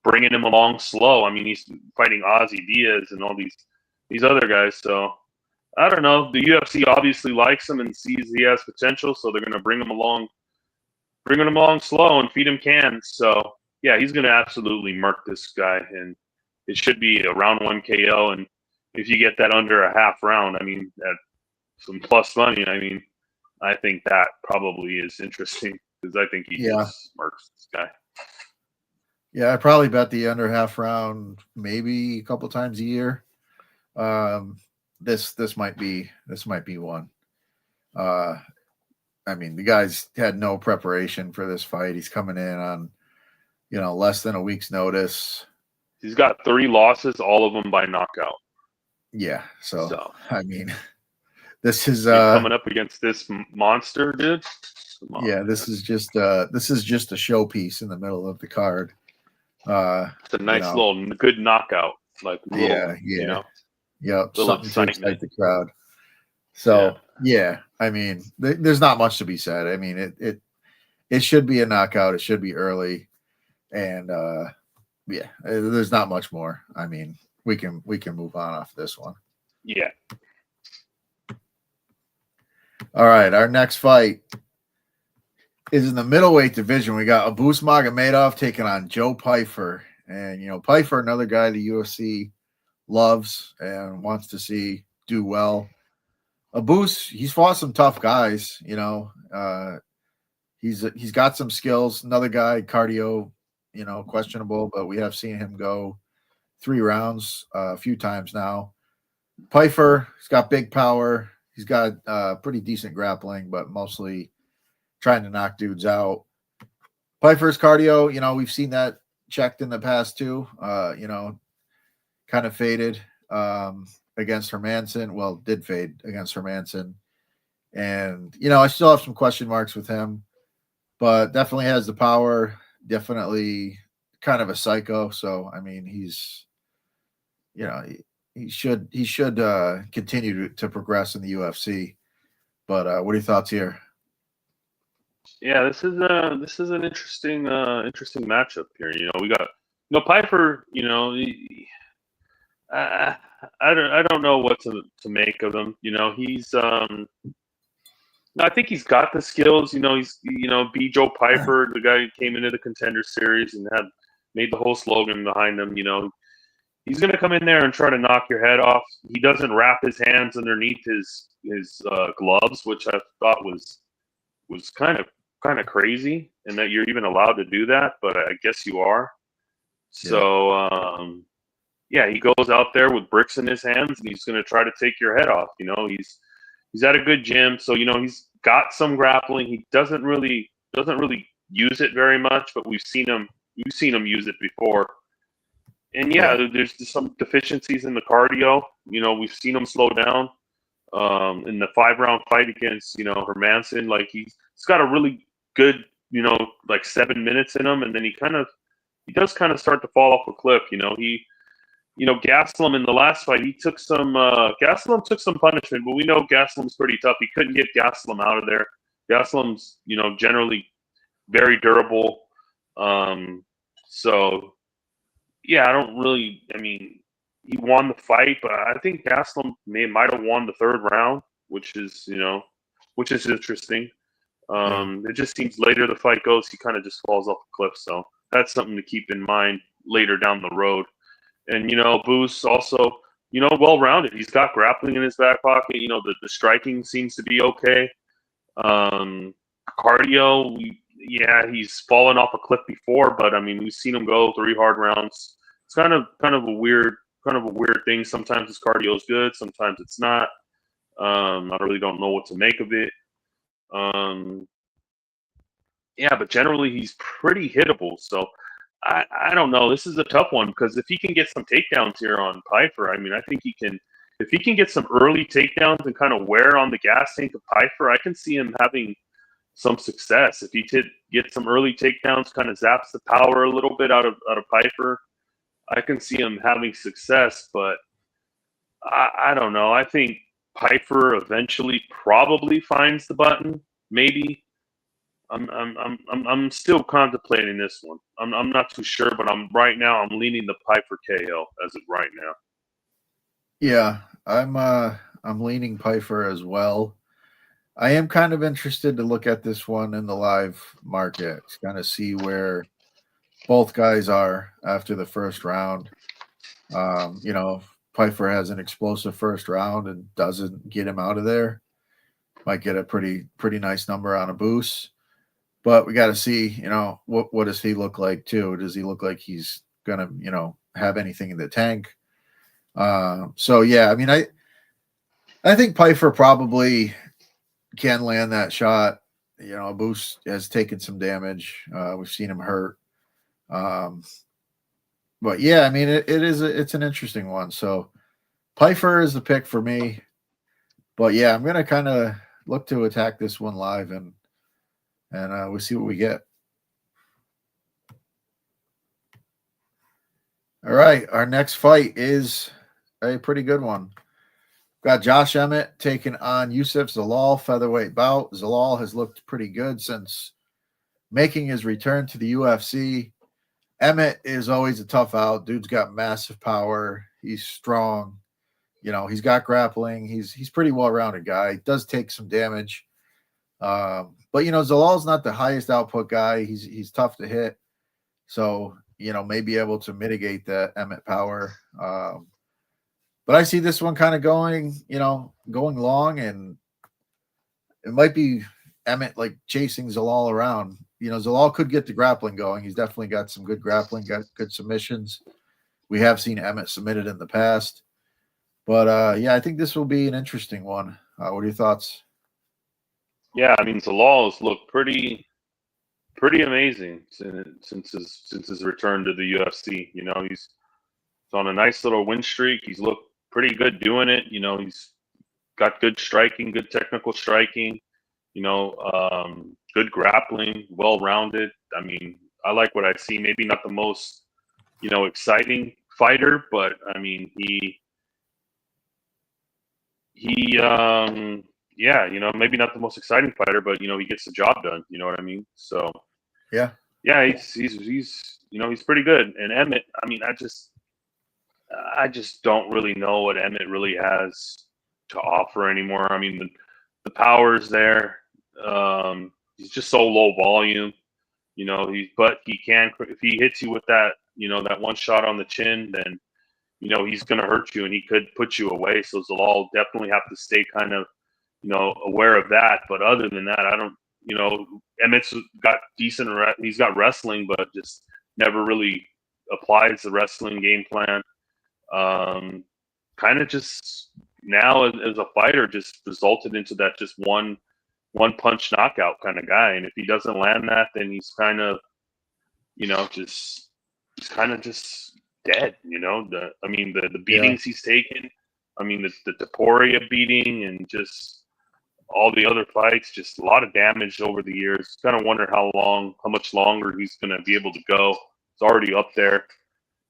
bringing him along slow. I mean, he's fighting Ozzy Diaz and all these other guys. So I don't know. The UFC obviously likes him and sees he has potential, so they're going to bring him along slow and feed him cans. So yeah, he's going to absolutely murk this guy. And it should be a round 1 KO. And if you get that under a half round, I mean, at some plus money, I mean, I think that probably is interesting because I think he Yeah. just smirks this guy. Yeah, I probably bet the under half round maybe a couple times a year. This might be one. I mean, the guy's had no preparation for this fight. He's coming in on, less than a week's notice. He's got 3 losses, all of them by knockout. Yeah, so I mean, this is coming up against this monster, dude. Yeah, this is just a showpiece in the middle of the card. It's a nice little good knockout, like little, yep, something to excite the crowd. So yeah, I mean, there's not much to be said. I mean, it should be a knockout. It should be early, and there's not much more. I mean, we can move on off this one. Yeah. All right, our next fight is in the middleweight division. We got Abus Magomedov taking on Joe Pyfer. And, Pyfer, another guy the UFC loves and wants to see do well. Abus, he's fought some tough guys, he's got some skills. Another guy, cardio, questionable, but we have seen him go 3 rounds a few times now. Pyfer, he's got big power. He's got pretty decent grappling, but mostly trying to knock dudes out. Pyfer's cardio, we've seen that checked in the past too. Kind of faded against Hermanson. Well, did fade against Hermanson. And, I still have some question marks with him, but definitely has the power. Definitely kind of a psycho. So, I mean, he's, he should continue to progress in the UFC. But what are your thoughts here? Yeah, this is an interesting matchup here. We got Pyfer. I don't know what to make of him. He's I think he's got the skills. He's be Joe Pyfer, the guy who came into the Contender Series and had made the whole slogan behind him. He's going to come in there and try to knock your head off. He doesn't wrap his hands underneath his gloves, which I thought was kind of crazy, and that you're even allowed to do that, but I guess you are. So he goes out there with bricks in his hands, and he's going to try to take your head off. He's at a good gym, so he's got some grappling. He doesn't really use it very much, but we've seen him use it before. And there's some deficiencies in the cardio. We've seen him slow down in the 5-round fight against Hermanson. Like he's got a really good 7 minutes in him, and then he does start to fall off a cliff. Gastelum in the last fight, he took some Gastelum took some punishment, but we know Gastelum's pretty tough. He couldn't get Gastelum out of there. Gastelum's generally very durable. I mean, he won the fight, but I think Gastelum might have won the 3rd round, which is interesting. It just seems later the fight goes, he kind of just falls off the cliff. So that's something to keep in mind later down the road. And, Boost also, well-rounded. He's got grappling in his back pocket. The striking seems to be okay. Cardio, he's fallen off a cliff before, but, I mean, we've seen him go 3 hard rounds. It's kind of a weird thing. Sometimes his cardio is good. Sometimes it's not. I really don't know what to make of it. But generally he's pretty hittable. So I don't know. This is a tough one because if he can get some takedowns here on Pyfer, I mean, I think he can. If he can get some early takedowns and kind of wear on the gas tank of Pyfer, I can see him having some success. If he could get some early takedowns, kind of zaps the power a little bit out of Pyfer, I can see him having success. But I don't know. I think Pyfer eventually probably finds the button. Maybe. I'm still contemplating this one. I'm not too sure, but I'm leaning the Pyfer KO as of right now. Yeah, I'm leaning Pyfer as well. I am kind of interested to look at this one in the live market to kind of see where both guys are after the 1st round. You know, if Pfeiffer has an explosive first round and doesn't get him out of there, might get a pretty nice number on a boost. But we got to see, you know, what does he look like too? Does he look like he's gonna, you know, have anything in the tank? So yeah, I mean, I think Pfeiffer probably can land that shot. You know, Boost has taken some damage. We've seen him hurt. Um, but yeah, I mean, it's an interesting one. So Pfeiffer is the pick for me. But yeah, I'm gonna kind of look to attack this one live and we'll see what we get. All right, our next fight is a pretty good one. Got Josh Emmett taking on Yusuf Zalal, featherweight bout. Zalal has looked pretty good since making his return to the UFC. Emmett is always a tough out. Dude's got massive power. He's strong. You know, he's got grappling. He's pretty well-rounded guy. He does take some damage. But you know, Zalal's not the highest output guy. He's tough to hit. So, you know, may be able to mitigate that Emmett power. But I see this one kind of going long, and it might be Emmett like chasing Zalal around. You know, Zalal could get the grappling going. He's definitely got some good grappling, got good submissions. We have seen Emmett submitted in the past. But yeah, I think this will be an interesting one. What are your thoughts? Yeah, I mean, Zalal's looked pretty amazing since his return to the UFC. You know, he's on a nice little win streak. He's looked pretty good doing it. You know, he's got good striking, good technical striking. You know, good grappling, well rounded. I mean, I like what I see. Maybe not the most, you know, exciting fighter, but I mean, yeah, you know, maybe not the most exciting fighter, but you know, he gets the job done. You know what I mean? So Yeah, yeah, he's you know, he's pretty good. And Emmett, I mean, I just don't really know what Emmett really has to offer anymore. I mean, the power's there. He's just so low volume, you know. But he can, if he hits you with that, you know, that one shot on the chin, then you know he's going to hurt you and he could put you away. So Zalal definitely have to stay kind of, you know, aware of that. But other than that, I don't, you know, Emmett's got decent, he's got wrestling, but just never really applies the wrestling game plan. Kind of just now as a fighter just resulted into that just one punch knockout kind of guy. And if he doesn't land that, then he's kind of, you know, just he's kind of just dead. You know, I mean the beatings he's taken. I mean the Taporia beating and just all the other fights, just a lot of damage over the years. Kind of wonder how much longer he's going to be able to go. It's already up there.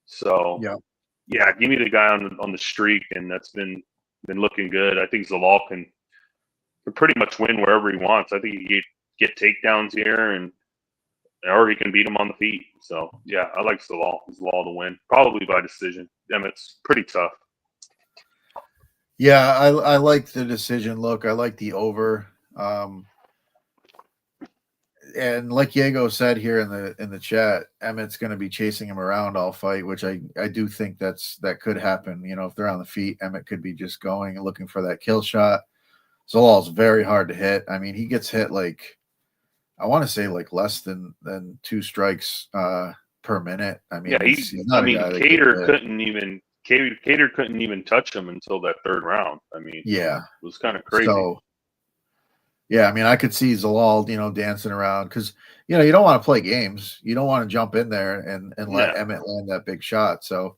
So yeah, give me the guy on the streak, and that's been looking good. I think Zalal can pretty much win wherever he wants. I think he can get takedowns here, or he can beat him on the feet. So yeah, I like Zalal to win, probably by decision. Emmett's pretty tough. Yeah, I like the decision look. I like the over. And like Diego said here in the chat, Emmett's going to be chasing him around all fight, which I do think that could happen. You know, if they're on the feet, Emmett could be just going and looking for that kill shot. Zalal's very hard to hit. I mean, he gets hit like, I want to say like less than 2 strikes per minute. I mean, yeah, he's not a guy Cater couldn't even touch him until that third round. I mean, yeah, it was kind of crazy. So yeah, I mean, I could see Zalal, you know, dancing around because, you know, you don't want to play games. You don't want to jump in there and let Emmett land that big shot. So,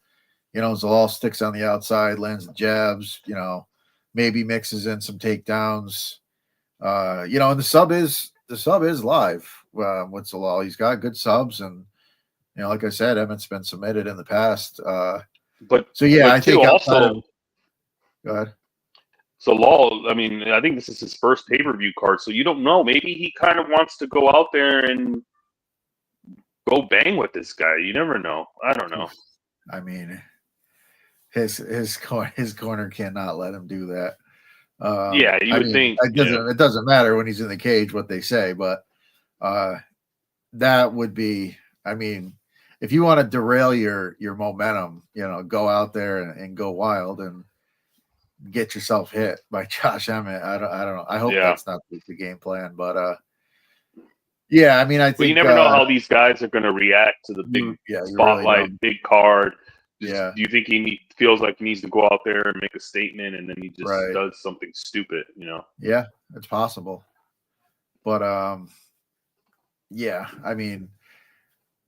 you know, Zalal sticks on the outside, lands the jabs, you know, maybe mixes in some takedowns. You know, and the sub is live with Zalal. He's got good subs, and you know, like I said, Emmett's been submitted in the past. But so yeah, I think also. Go ahead. So Law, I mean, I think this is his first pay-per-view card, so you don't know. Maybe he kind of wants to go out there and go bang with this guy. You never know. I don't know. I mean, his corner cannot let him do that. Yeah, you would think it doesn't matter when he's in the cage what they say, but that would be. I mean, if you want to derail your momentum, go out there and go wild and get yourself hit by Josh Emmett. I don't know. I hope Yeah. that's not the game plan, but yeah, I mean, I Well, you think never know how these guys are going to react to the big you really spotlight, don't. big card. Yeah, Do you think feels like he needs to go out there and make a statement, and then he just right. does something stupid? Yeah, it's possible. But yeah, I mean,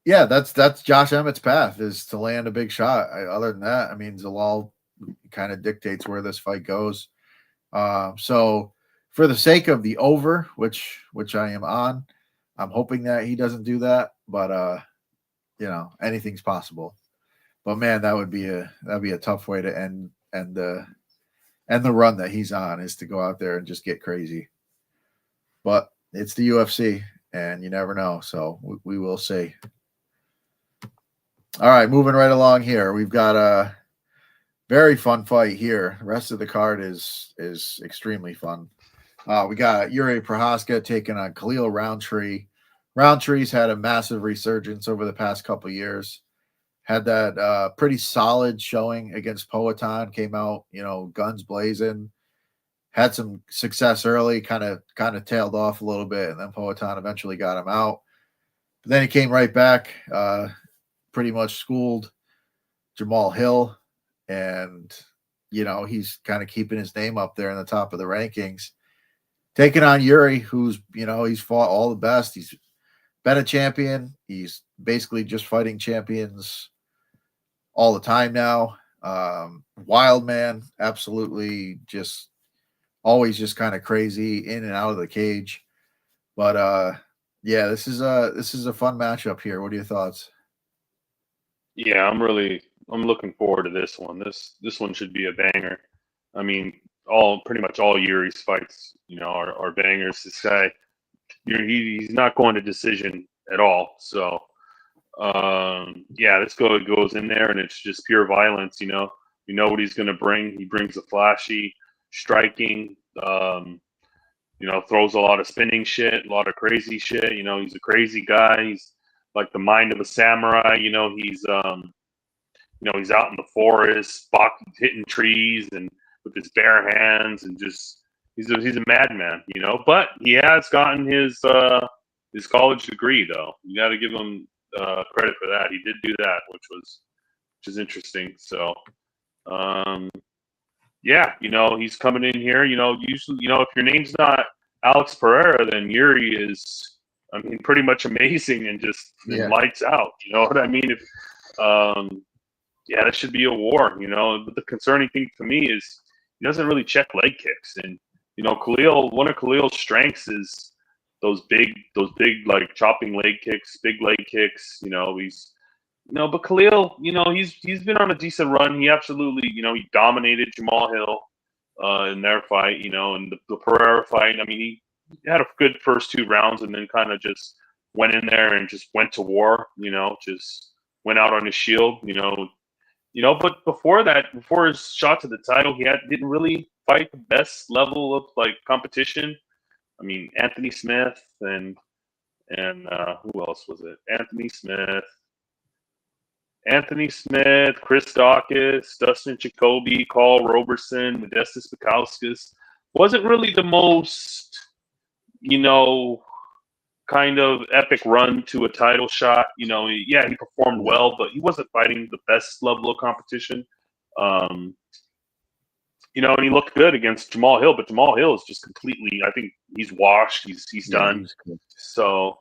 yeah, that's Josh Emmett's path is to land a big shot. Other than that, I mean, Zalal kind of dictates where this fight goes. So for the sake of the over, which I am on, I'm hoping that he doesn't do that. But anything's possible. But man, that'd be a tough way to end the run that he's on, is to go out there and just get crazy. But it's the UFC, and you never know. So we will see. All right, moving right along here. We've got a very fun fight here. The rest of the card is extremely fun. We got Yuri Prohaska taking on Khalil Roundtree. Roundtree's had a massive resurgence over the past couple years. Had that pretty solid showing against Poatan. Came out, guns blazing. Had some success early, kind of tailed off a little bit, and then Poatan eventually got him out. But then he came right back, pretty much schooled Jamal Hill, and he's kind of keeping his name up there in the top of the rankings. Taking on Yuri, who's he's fought all the best. He's been a champion. He's basically just fighting champions all the time now. Wild man, absolutely, just always just kind of crazy in and out of the cage. But yeah, this is a fun matchup here. What are your thoughts? Yeah, I'm looking forward to this one. This one should be a banger. I mean, pretty much all Yuri's fights, are bangers. This guy, he's not going to decision at all. So, yeah, goes in there, and it's just pure violence. You know what he's going to bring. He brings a flashy striking. Throws a lot of spinning shit, a lot of crazy shit. He's a crazy guy. He's like the mind of a samurai. He's out in the forest, hitting trees and with his bare hands, and just he's a madman. But he has gotten his college degree, though. You got to give him credit for that. He did do that, which is interesting. So, yeah, he's coming in here. Usually, if your name's not Alex Pereira, then Yuri is, I mean, pretty much amazing and just lights out. You know what I mean? Yeah, that should be a war. But the concerning thing to me is he doesn't really check leg kicks, and one of Khalil's strengths is those big like chopping leg kicks, big leg kicks. But Khalil, he's been on a decent run. He absolutely, he dominated Jamal Hill in their fight, and the Pereira fight. I mean, he had a good first 2 rounds, and then kind of just went in there and just went to war. Just went out on his shield. But before that, before his shot to the title, didn't really fight the best level of like competition. I mean, Anthony Smith and who else was it? Anthony Smith, Chris Dawkins, Dustin Jacoby, Carl Roberson, Modestas Bukowskis. Wasn't really the most, kind of epic run to a title shot. He performed well, but he wasn't fighting the best level of competition. And he looked good against Jamal Hill, but Jamal Hill is just completely, I think he's washed. He's done. So,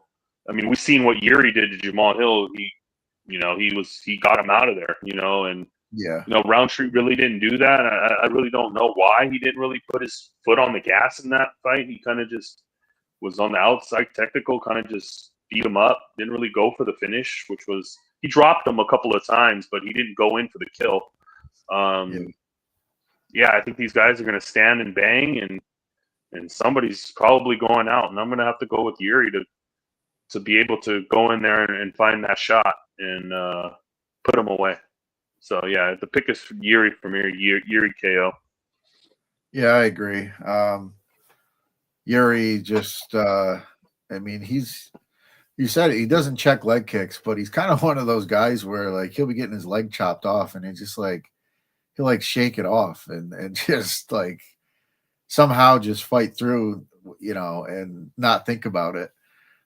I mean, we've seen what Yuri did to Jamal Hill. He got him out of there, and Roundtree really didn't do that. I really don't know why he didn't really put his foot on the gas in that fight. He kind of just was on the outside technical, kind of just beat him up. Didn't really go for the finish, he dropped him a couple of times, but he didn't go in for the kill. Yeah, I think these guys are going to stand and bang, and somebody's probably going out, and I'm going to have to go with Yuri to be able to go in there and find that shot and put him away. So yeah, the pick is Yuri from here, Yuri KO. Yeah, I agree. Yuri just, I mean, You said it, he doesn't check leg kicks, but he's kind of one of those guys where like he'll be getting his leg chopped off, and it's just like he'll like shake it off and just like somehow just fight through, and not think about it.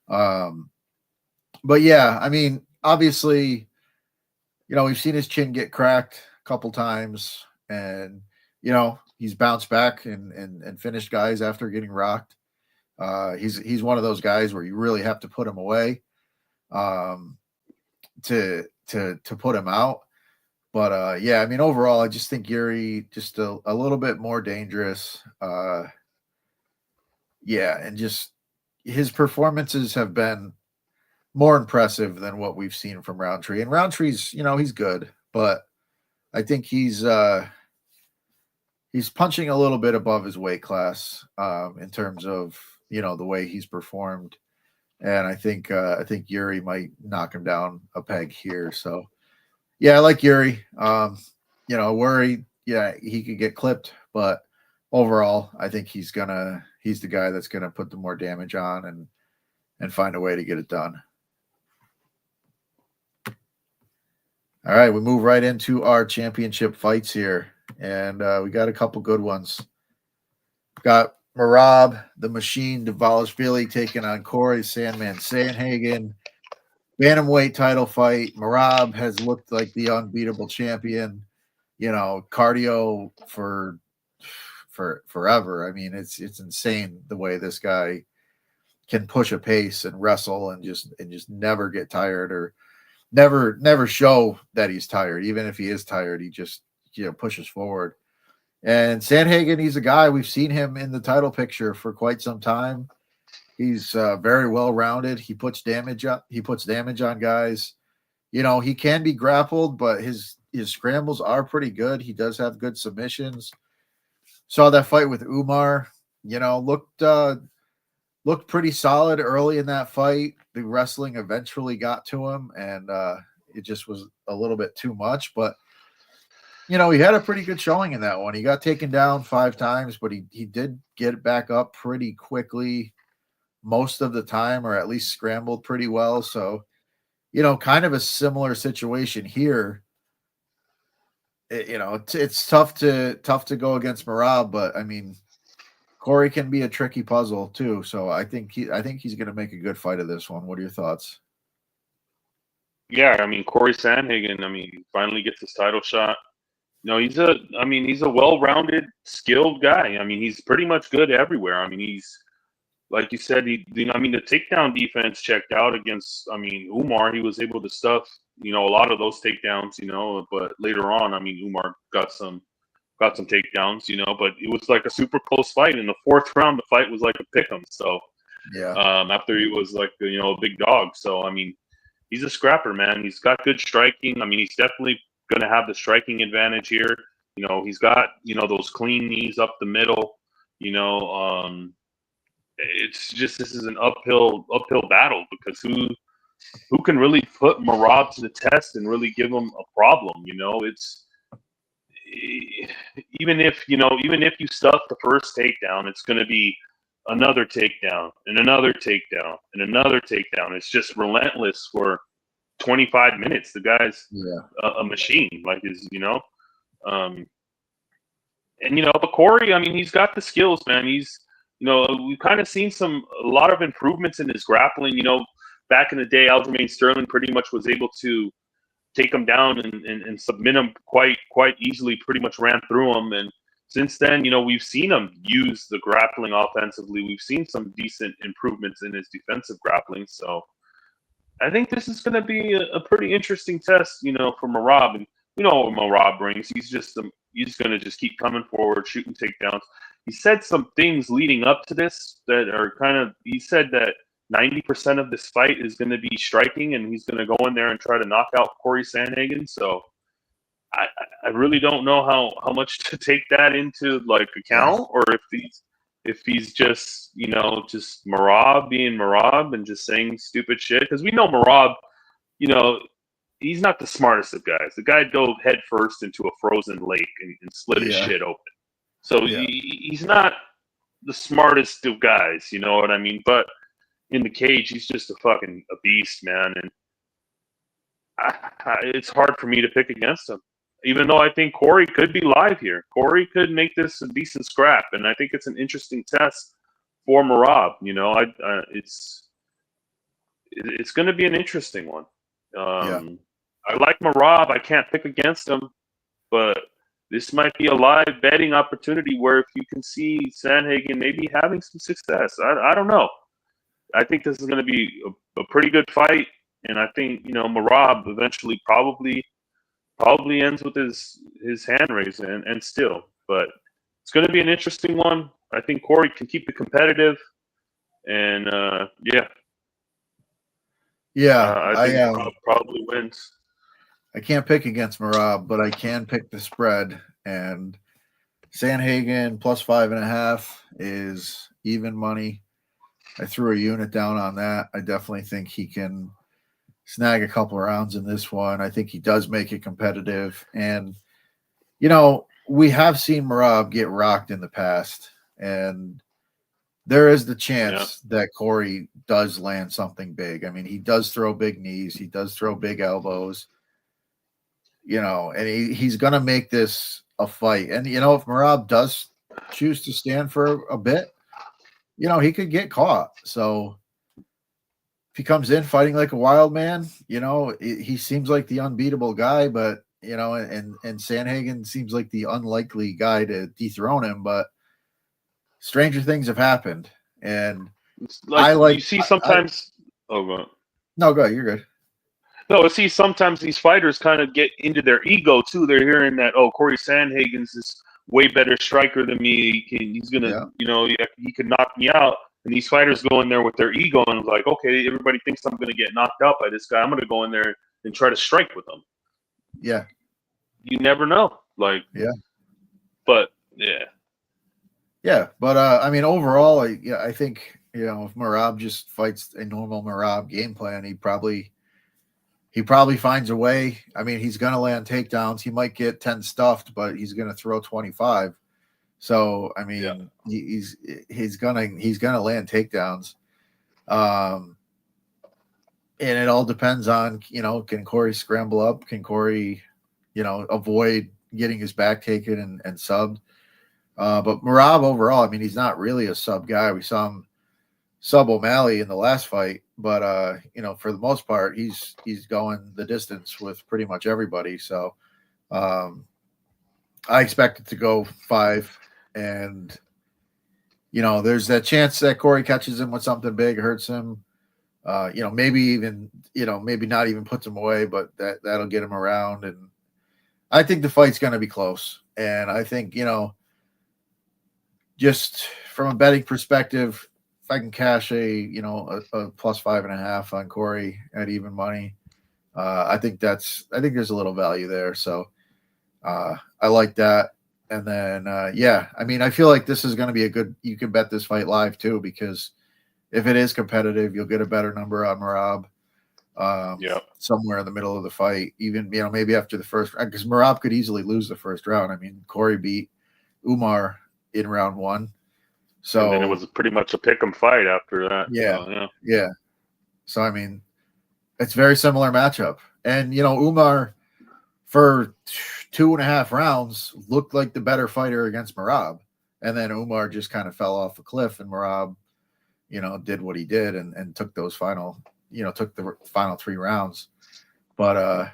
Um, but yeah, I mean, obviously, we've seen his chin get cracked a couple times, and he's bounced back and finished guys after getting rocked. He's one of those guys where you really have to put him away um, to put him out. But yeah, I mean, overall, I just think Yuri just a little bit more dangerous. Yeah, and just his performances have been more impressive than what we've seen from Roundtree. And Roundtree's, he's good, but I think he's punching a little bit above his weight class in terms of the way he's performed. And I think Yuri might knock him down a peg here. So yeah, I like Yuri. Worry, yeah, he could get clipped, but overall, I think he's the guy that's gonna put the more damage on and find a way to get it done. All right, we move right into our championship fights here, and we got a couple good ones. Got Marab, the Machine, Dvalishvili taking on Corey Sandman Sanhagen. Bantamweight title fight. Marab has looked like the unbeatable champion. Cardio for forever. I mean, it's insane the way this guy can push a pace and wrestle and just never get tired or never show that he's tired. Even if he is tired, he just pushes forward. And Sandhagen, he's a guy, we've seen him in the title picture for quite some time. He's very well rounded. He puts damage up. He puts damage on guys. He can be grappled, but his scrambles are pretty good. He does have good submissions. Saw that fight with Umar. Looked pretty solid early in that fight. The wrestling eventually got to him, and it just was a little bit too much. But he had a pretty good showing in that one. He got taken down 5 times, but he did get back up pretty quickly most of the time, or at least scrambled pretty well. So, kind of a similar situation here. It's tough to go against Marab, but I mean, Corey can be a tricky puzzle too. So I think he's going to make a good fight of this one. What are your thoughts? Yeah, I mean Corey Sandhagen. I mean, finally gets his title shot. He's a well-rounded, skilled guy. I mean, he's pretty much good everywhere. I mean, he's like you said, the takedown defense checked out against, Umar. He was able to stuff, a lot of those takedowns, but later on, Umar got some takedowns, but it was like a super close fight. In the 4th round, the fight was like a pick'em. So, yeah, after he was like, a big dog. So, he's a scrapper, man. He's got good striking. I mean, he's definitely going to have the striking advantage here. He's got, those clean knees up the middle, it's just this is an uphill battle because who can really put Marab to the test and really give him a problem? It's even if you stuff the first takedown, it's going to be another takedown and another takedown and another takedown. It's just relentless for 25 minutes. The guy's a machine, like but Corey, I mean, he's got the skills, man. We've kind of seen a lot of improvements in his grappling. Back in the day, Aljamain Sterling pretty much was able to take him down and submit him quite easily, pretty much ran through him. And since then, we've seen him use the grappling offensively. We've seen some decent improvements in his defensive grappling. So I think this is going to be a pretty interesting test, for Marab. And what Marab brings. He's going to just keep coming forward, shooting takedowns. He said some things leading up to this that are he said that 90% of this fight is going to be striking, and he's going to go in there and try to knock out Corey Sandhagen. So I really don't know how much to take that into like account, or if he's just just Marab being Marab and just saying stupid shit, because we know Marab, he's not the smartest of guys. The guy'd go head first into a frozen lake and split his shit open. So he's not the smartest of guys, you know what I mean? But in the cage, he's just a beast, man. And it's hard for me to pick against him, even though I think Corey could be live here. Corey could make this a decent scrap, and I think it's an interesting test for Marab. You know, it's going to be an interesting one. I like Marab. I can't pick against him, but this might be a live betting opportunity where if you can see Sandhagen maybe having some success, I don't know. I think this is going to be a pretty good fight, and I think Marab eventually probably ends with his hand raise and still, but it's going to be an interesting one. I think Corey can keep it competitive, and I think Marab probably wins. I can't pick against Marab, but I can pick the spread, and Sandhagen plus 5.5 is even money. I threw a unit down on that. I definitely think he can snag a couple of rounds in this one. I think he does make it competitive. And, we have seen Marab get rocked in the past, and there is the chance that Corey does land something big. I mean, he does throw big knees. He does throw big elbows, and he's going to make this a fight. And, if Marab does choose to stand for a bit, he could get caught. So if he comes in fighting like a wild man, he seems like the unbeatable guy, but, and Sandhagen seems like the unlikely guy to dethrone him, but stranger things have happened. And you see sometimes. Go on. No, go ahead. You're good. No, see, sometimes these fighters kind of get into their ego too. They're hearing that, Corey Sandhagen's this way better striker than me. He's gonna, he could knock me out. And these fighters go in there with their ego and like, okay, everybody thinks I'm gonna get knocked out by this guy. I'm gonna go in there and try to strike with him. Yeah. You never know. But I mean, overall, I think if Marab just fights a normal Marab game plan, he probably finds a way. I mean, he's going to land takedowns. He might get 10 stuffed, but he's going to throw 25. So, I mean, he's going to land takedowns. And it all depends on, can Corey scramble up? Can Corey, avoid getting his back taken and subbed? But Marab overall, I mean, he's not really a sub guy. We saw him sub O'Malley in the last fight, but for the most part, he's going the distance with pretty much everybody. So I expect it to go 5, and there's that chance that Corey catches him with something big, hurts him. Maybe even maybe not even puts him away, but that'll get him around. And I think the fight's going to be close, and I think just from a betting perspective, if I can cash a plus 5.5 on Corey at even money, I think there's a little value there. So I like that. And then I mean, I feel like this is going to be you can bet this fight live too, because if it is competitive, you'll get a better number on Marab. Somewhere in the middle of the fight, even maybe after the first, because Marab could easily lose the first round. I mean, Corey beat Umar in round 1. So and then it was pretty much a pick'em fight after that. Yeah. So I mean, it's very similar matchup. And Umar for 2.5 rounds looked like the better fighter against Marab. And then Umar just kind of fell off a cliff, and Marab, did what he did and took those final, took the final 3 rounds. But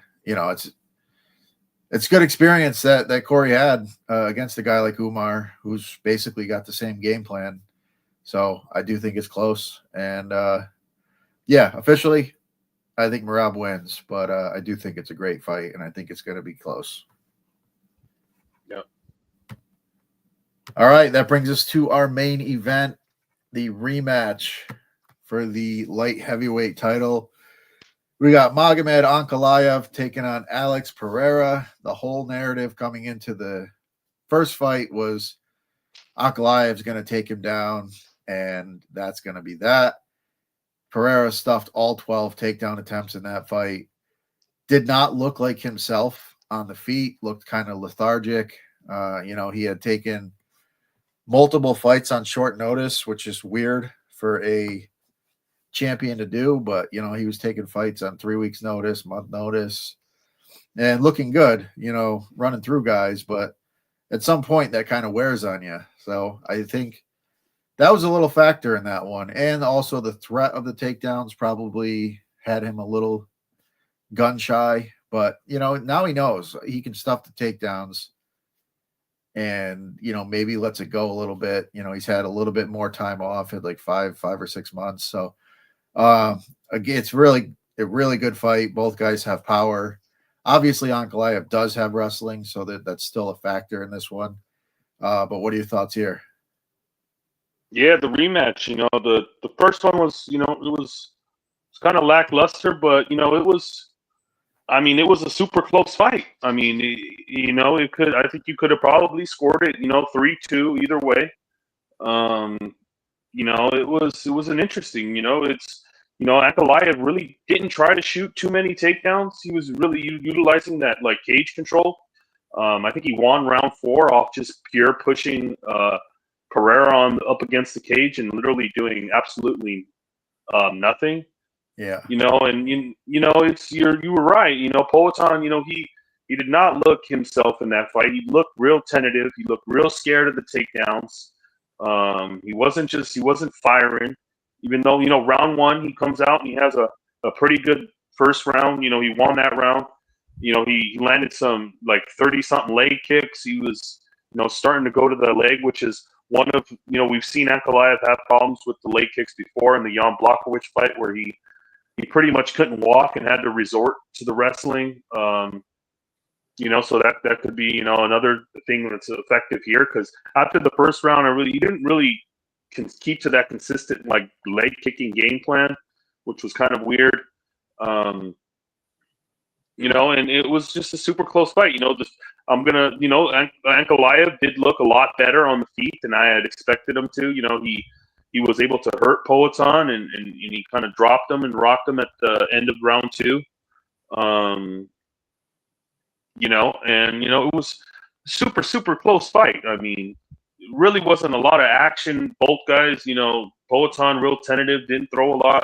it's good experience that Corey had against a guy like Umar, who's basically got the same game plan. So I do think it's close. And officially, I think Marab wins, but I do think it's a great fight, and I think it's going to be close. Yep. All right, that brings us to our main event, the rematch for the light heavyweight title. We got Magomed Ankalaev taking on Alex Pereira. The whole narrative coming into the first fight was Ankalaev's going to take him down, and that's going to be that. Pereira stuffed all 12 takedown attempts in that fight. Did not look like himself on the feet, looked kind of lethargic. He had taken multiple fights on short notice, which is weird for a champion to do, but you know, he was taking fights on 3 weeks notice, month notice, and looking good, you know, running through guys, but at some point that kind of wears on you. So I think that was a little factor in that one. And also the threat of the takedowns probably had him a little gun shy, but you know, now he knows he can stuff the takedowns and, you know, maybe lets it go a little bit. You know, he's had a little bit more time off at like 5 or 6 months. So again, it's really a really good fight. Both guys have power. Obviously, Ankalaev does have wrestling, so that's still a factor in this one. But what are your thoughts here? Yeah, the rematch. You know, the first one was, you know, it was kind of lackluster, but you know, it was. I mean, it was a super close fight. I mean, you know, it could. I think you could have probably scored it, you know, 3-2 either way. Um, you know, it was an interesting. You know, it's you know, Ankalaev really didn't try to shoot too many takedowns. He was really utilizing that like cage control. I think he won round 4 off just pure pushing Pereira on up against the cage and literally doing absolutely nothing. Yeah, You know, and you know, you were right. You know, Poatan, you know, he did not look himself in that fight. He looked real tentative. He looked real scared of the takedowns. He wasn't firing. Even though, you know, round 1 he comes out and he has a pretty good first round. You know, he won that round. You know, he landed some like 30 something leg kicks. He was, you know, starting to go to the leg, which is one of, you know, we've seen Ankalaev have problems with the leg kicks before in the Jan Blachowicz fight where he pretty much couldn't walk and had to resort to the wrestling. You know, so that could be, you know, another thing that's effective here because after the first round, he didn't really keep to that consistent like leg kicking game plan, which was kind of weird. Um, you know, and it was just a super close fight. You know, you know, Ankalaev did look a lot better on the feet than I had expected him to. You know, he was able to hurt Poatan and he kind of dropped him and rocked him at the end of round 2. You know, and you know, it was super close fight. I mean, it really wasn't a lot of action. Both guys, you know, Poatan real tentative, didn't throw a lot.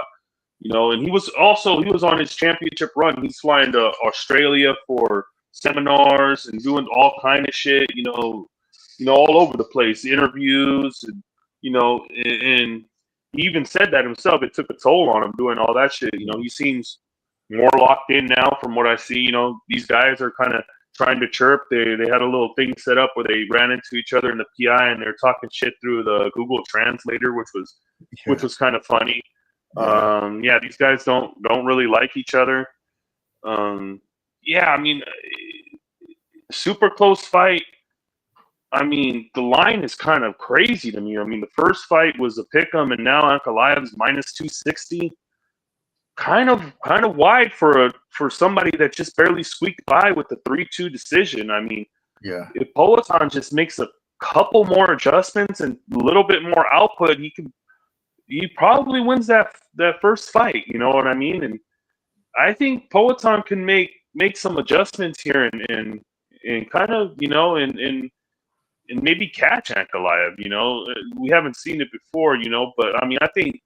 You know, and he was on his championship run. He's flying to Australia for seminars and doing all kind of shit. You know, all over the place, interviews, and you know, and he even said that himself. It took a toll on him doing all that shit. You know, he seems more locked in now from what I see. You know, these guys are kind of trying to chirp. They had a little thing set up where they ran into each other in the PI and they're talking shit through the Google Translator, which was kind of funny. Yeah, these guys don't really like each other. Yeah, I mean, super close fight. I mean, the line is kind of crazy to me. I mean, the first fight was a pick'em, and now Ankalaev's minus 260. Kind of wide for somebody that just barely squeaked by with the 3-2 decision. I mean, yeah, if Poatan just makes a couple more adjustments and a little bit more output, he probably wins that first fight. You know what I mean? And I think Poatan can make some adjustments here and kind of, you know, and maybe catch Ankalaev. You know, we haven't seen it before, you know, but I mean, I think,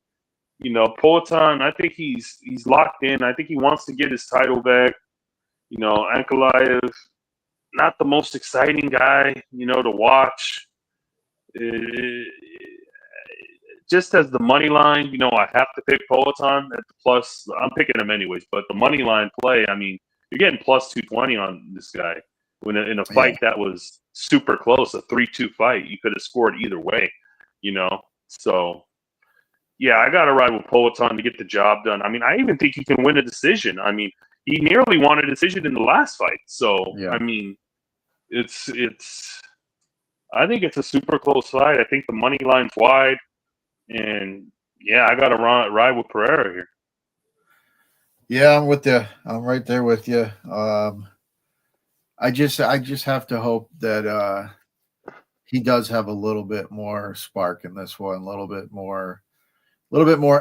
you know, Poatan, I think he's locked in. I think he wants to get his title back. You know, Ankalaev, not the most exciting guy, you know, to watch. Just as the money line, you know, I have to pick Poatan at the plus. I'm picking him anyways, but the money line play, I mean, you're getting plus 220 on this guy. When in a fight that was super close, a 3-2 fight, you could have scored either way, you know. So, yeah, I got to ride with Poatan to get the job done. I mean, I even think he can win a decision. I mean, he nearly won a decision in the last fight. So, yeah. I mean, it's. I think it's a super close fight. I think the money line's wide. And yeah, I got to ride with Pereira here. Yeah, I'm with you. I'm right there with you. I just have to hope that he does have a little bit more spark in this one, a little bit more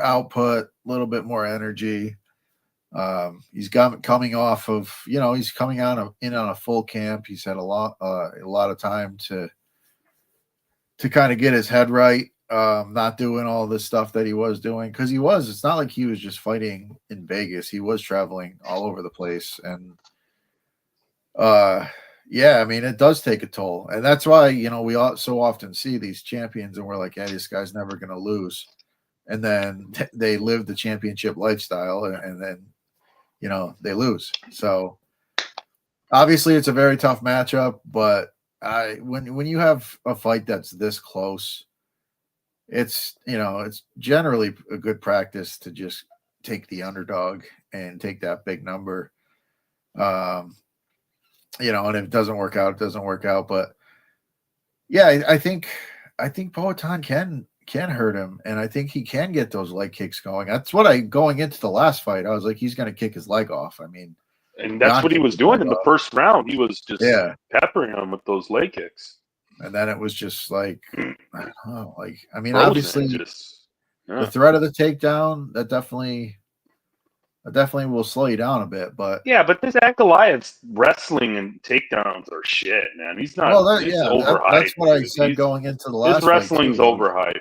output, a little bit more energy. He's coming off of, you know, he's coming in on a full camp. He's had a lot of time to kind of get his head right. not doing all the stuff that he was doing, because it's not like he was just fighting in Vegas. He was traveling all over the place, and yeah, I mean, it does take a toll, and that's why we all so often see these champions, and we're like, "Yeah, this guy's never going to lose," and then they live the championship lifestyle, and then they lose. So obviously, it's a very tough matchup, but when you have a fight that's this close, it's generally a good practice to just take the underdog and take that big number. Um, and if it doesn't work out, it doesn't work out. But yeah, I think Poatan can hurt him, and I think he can get those leg kicks going. That's what going into the last fight, I was like, he's going to kick his leg off. I mean, and that's what he was doing in the first round. He was just peppering him with those leg kicks. And then it was just like, I don't know, like, I mean, Frozen, obviously the threat of the takedown, that definitely will slow you down a bit, but yeah, but this Ankalaev's wrestling and takedowns are shit, man. He's not. Overhyped. That's what I said going into the last. His wrestling's overhyped.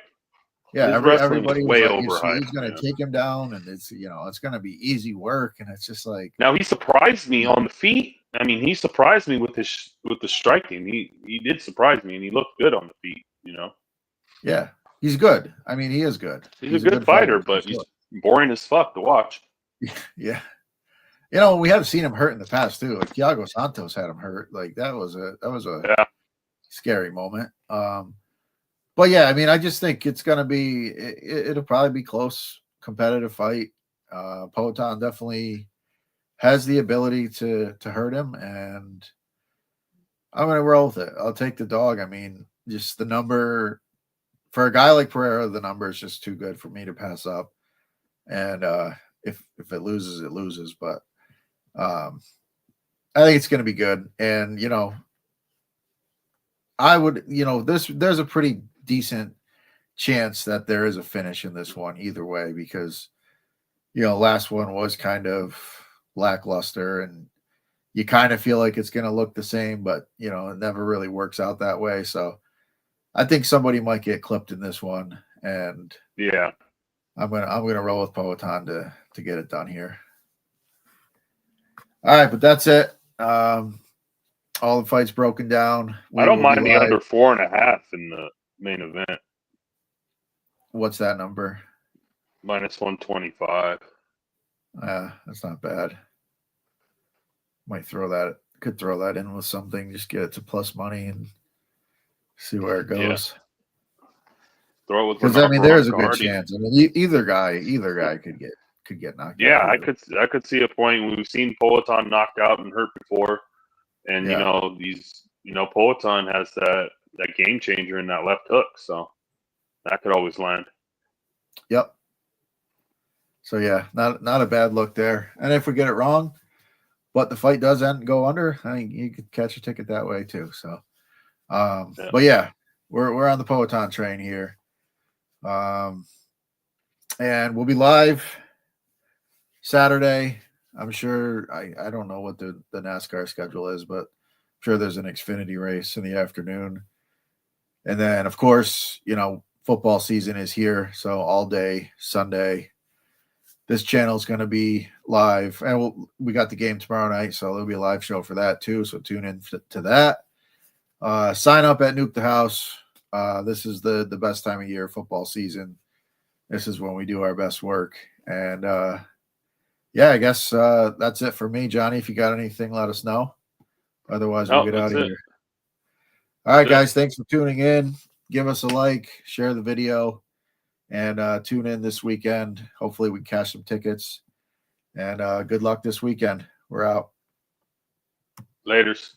Yeah, everybody was way overhyped. He's going to take him down, and it's going to be easy work, and it's just like. Now he surprised me on the feet. I mean, he surprised me with the striking. He did surprise me, and he looked good on the feet. Yeah, he's good. I mean, he is good. He's a good fighter, but he's boring as fuck to watch. Yeah. We have seen him hurt in the past too. Like Thiago Santos had him hurt. Like that was a scary moment. But yeah, I mean, I just think it's gonna be it'll probably be close, competitive fight. Poatan definitely has the ability to hurt him, and I'm gonna roll with it. I'll take the dog. I mean, just the number for a guy like Pereira, the number is just too good for me to pass up. And if it loses, it loses. But I think it's going to be good. And I would, there's a pretty decent chance that there is a finish in this one either way, because last one was kind of lackluster, and you kind of feel like it's going to look the same, but it never really works out that way. So I think somebody might get clipped in this one, and yeah, I'm gonna roll with Poatan to get it done here. All right, but that's it. All the fights broken down. I don't mind the under 4.5 in the main event. What's that number? -125. That's not bad. Could throw that in with something. Just get it to plus money and see where it goes. Yeah. Throw it with, because I mean, there's a good chance. I mean, either guy could get knocked out. Yeah, I could see a point. We've seen Poatan knocked out and hurt before, and Poatan has that game changer in that left hook, so that could always land. Yep. So yeah, not a bad look there. And if we get it wrong, but the fight does go under, I mean, you could catch a ticket that way too. So, but yeah, we're on the Poatan train here. And we'll be live Saturday. I'm sure I don't know what the NASCAR schedule is, but I'm sure there's an Xfinity race in the afternoon. And then of course, football season is here. So all day Sunday, this channel is going to be live, and we got the game tomorrow night. So there'll be a live show for that too. So tune in to that. Sign up at Nuke the House. This is the best time of year, football season. This is when we do our best work. And yeah, I guess that's it for me. Johnny, if you got anything, let us know. Otherwise, we'll get out of here. All right, guys, thanks for tuning in. Give us a like, share the video, and tune in this weekend. Hopefully we cash some tickets. And good luck this weekend. We're out. Laters.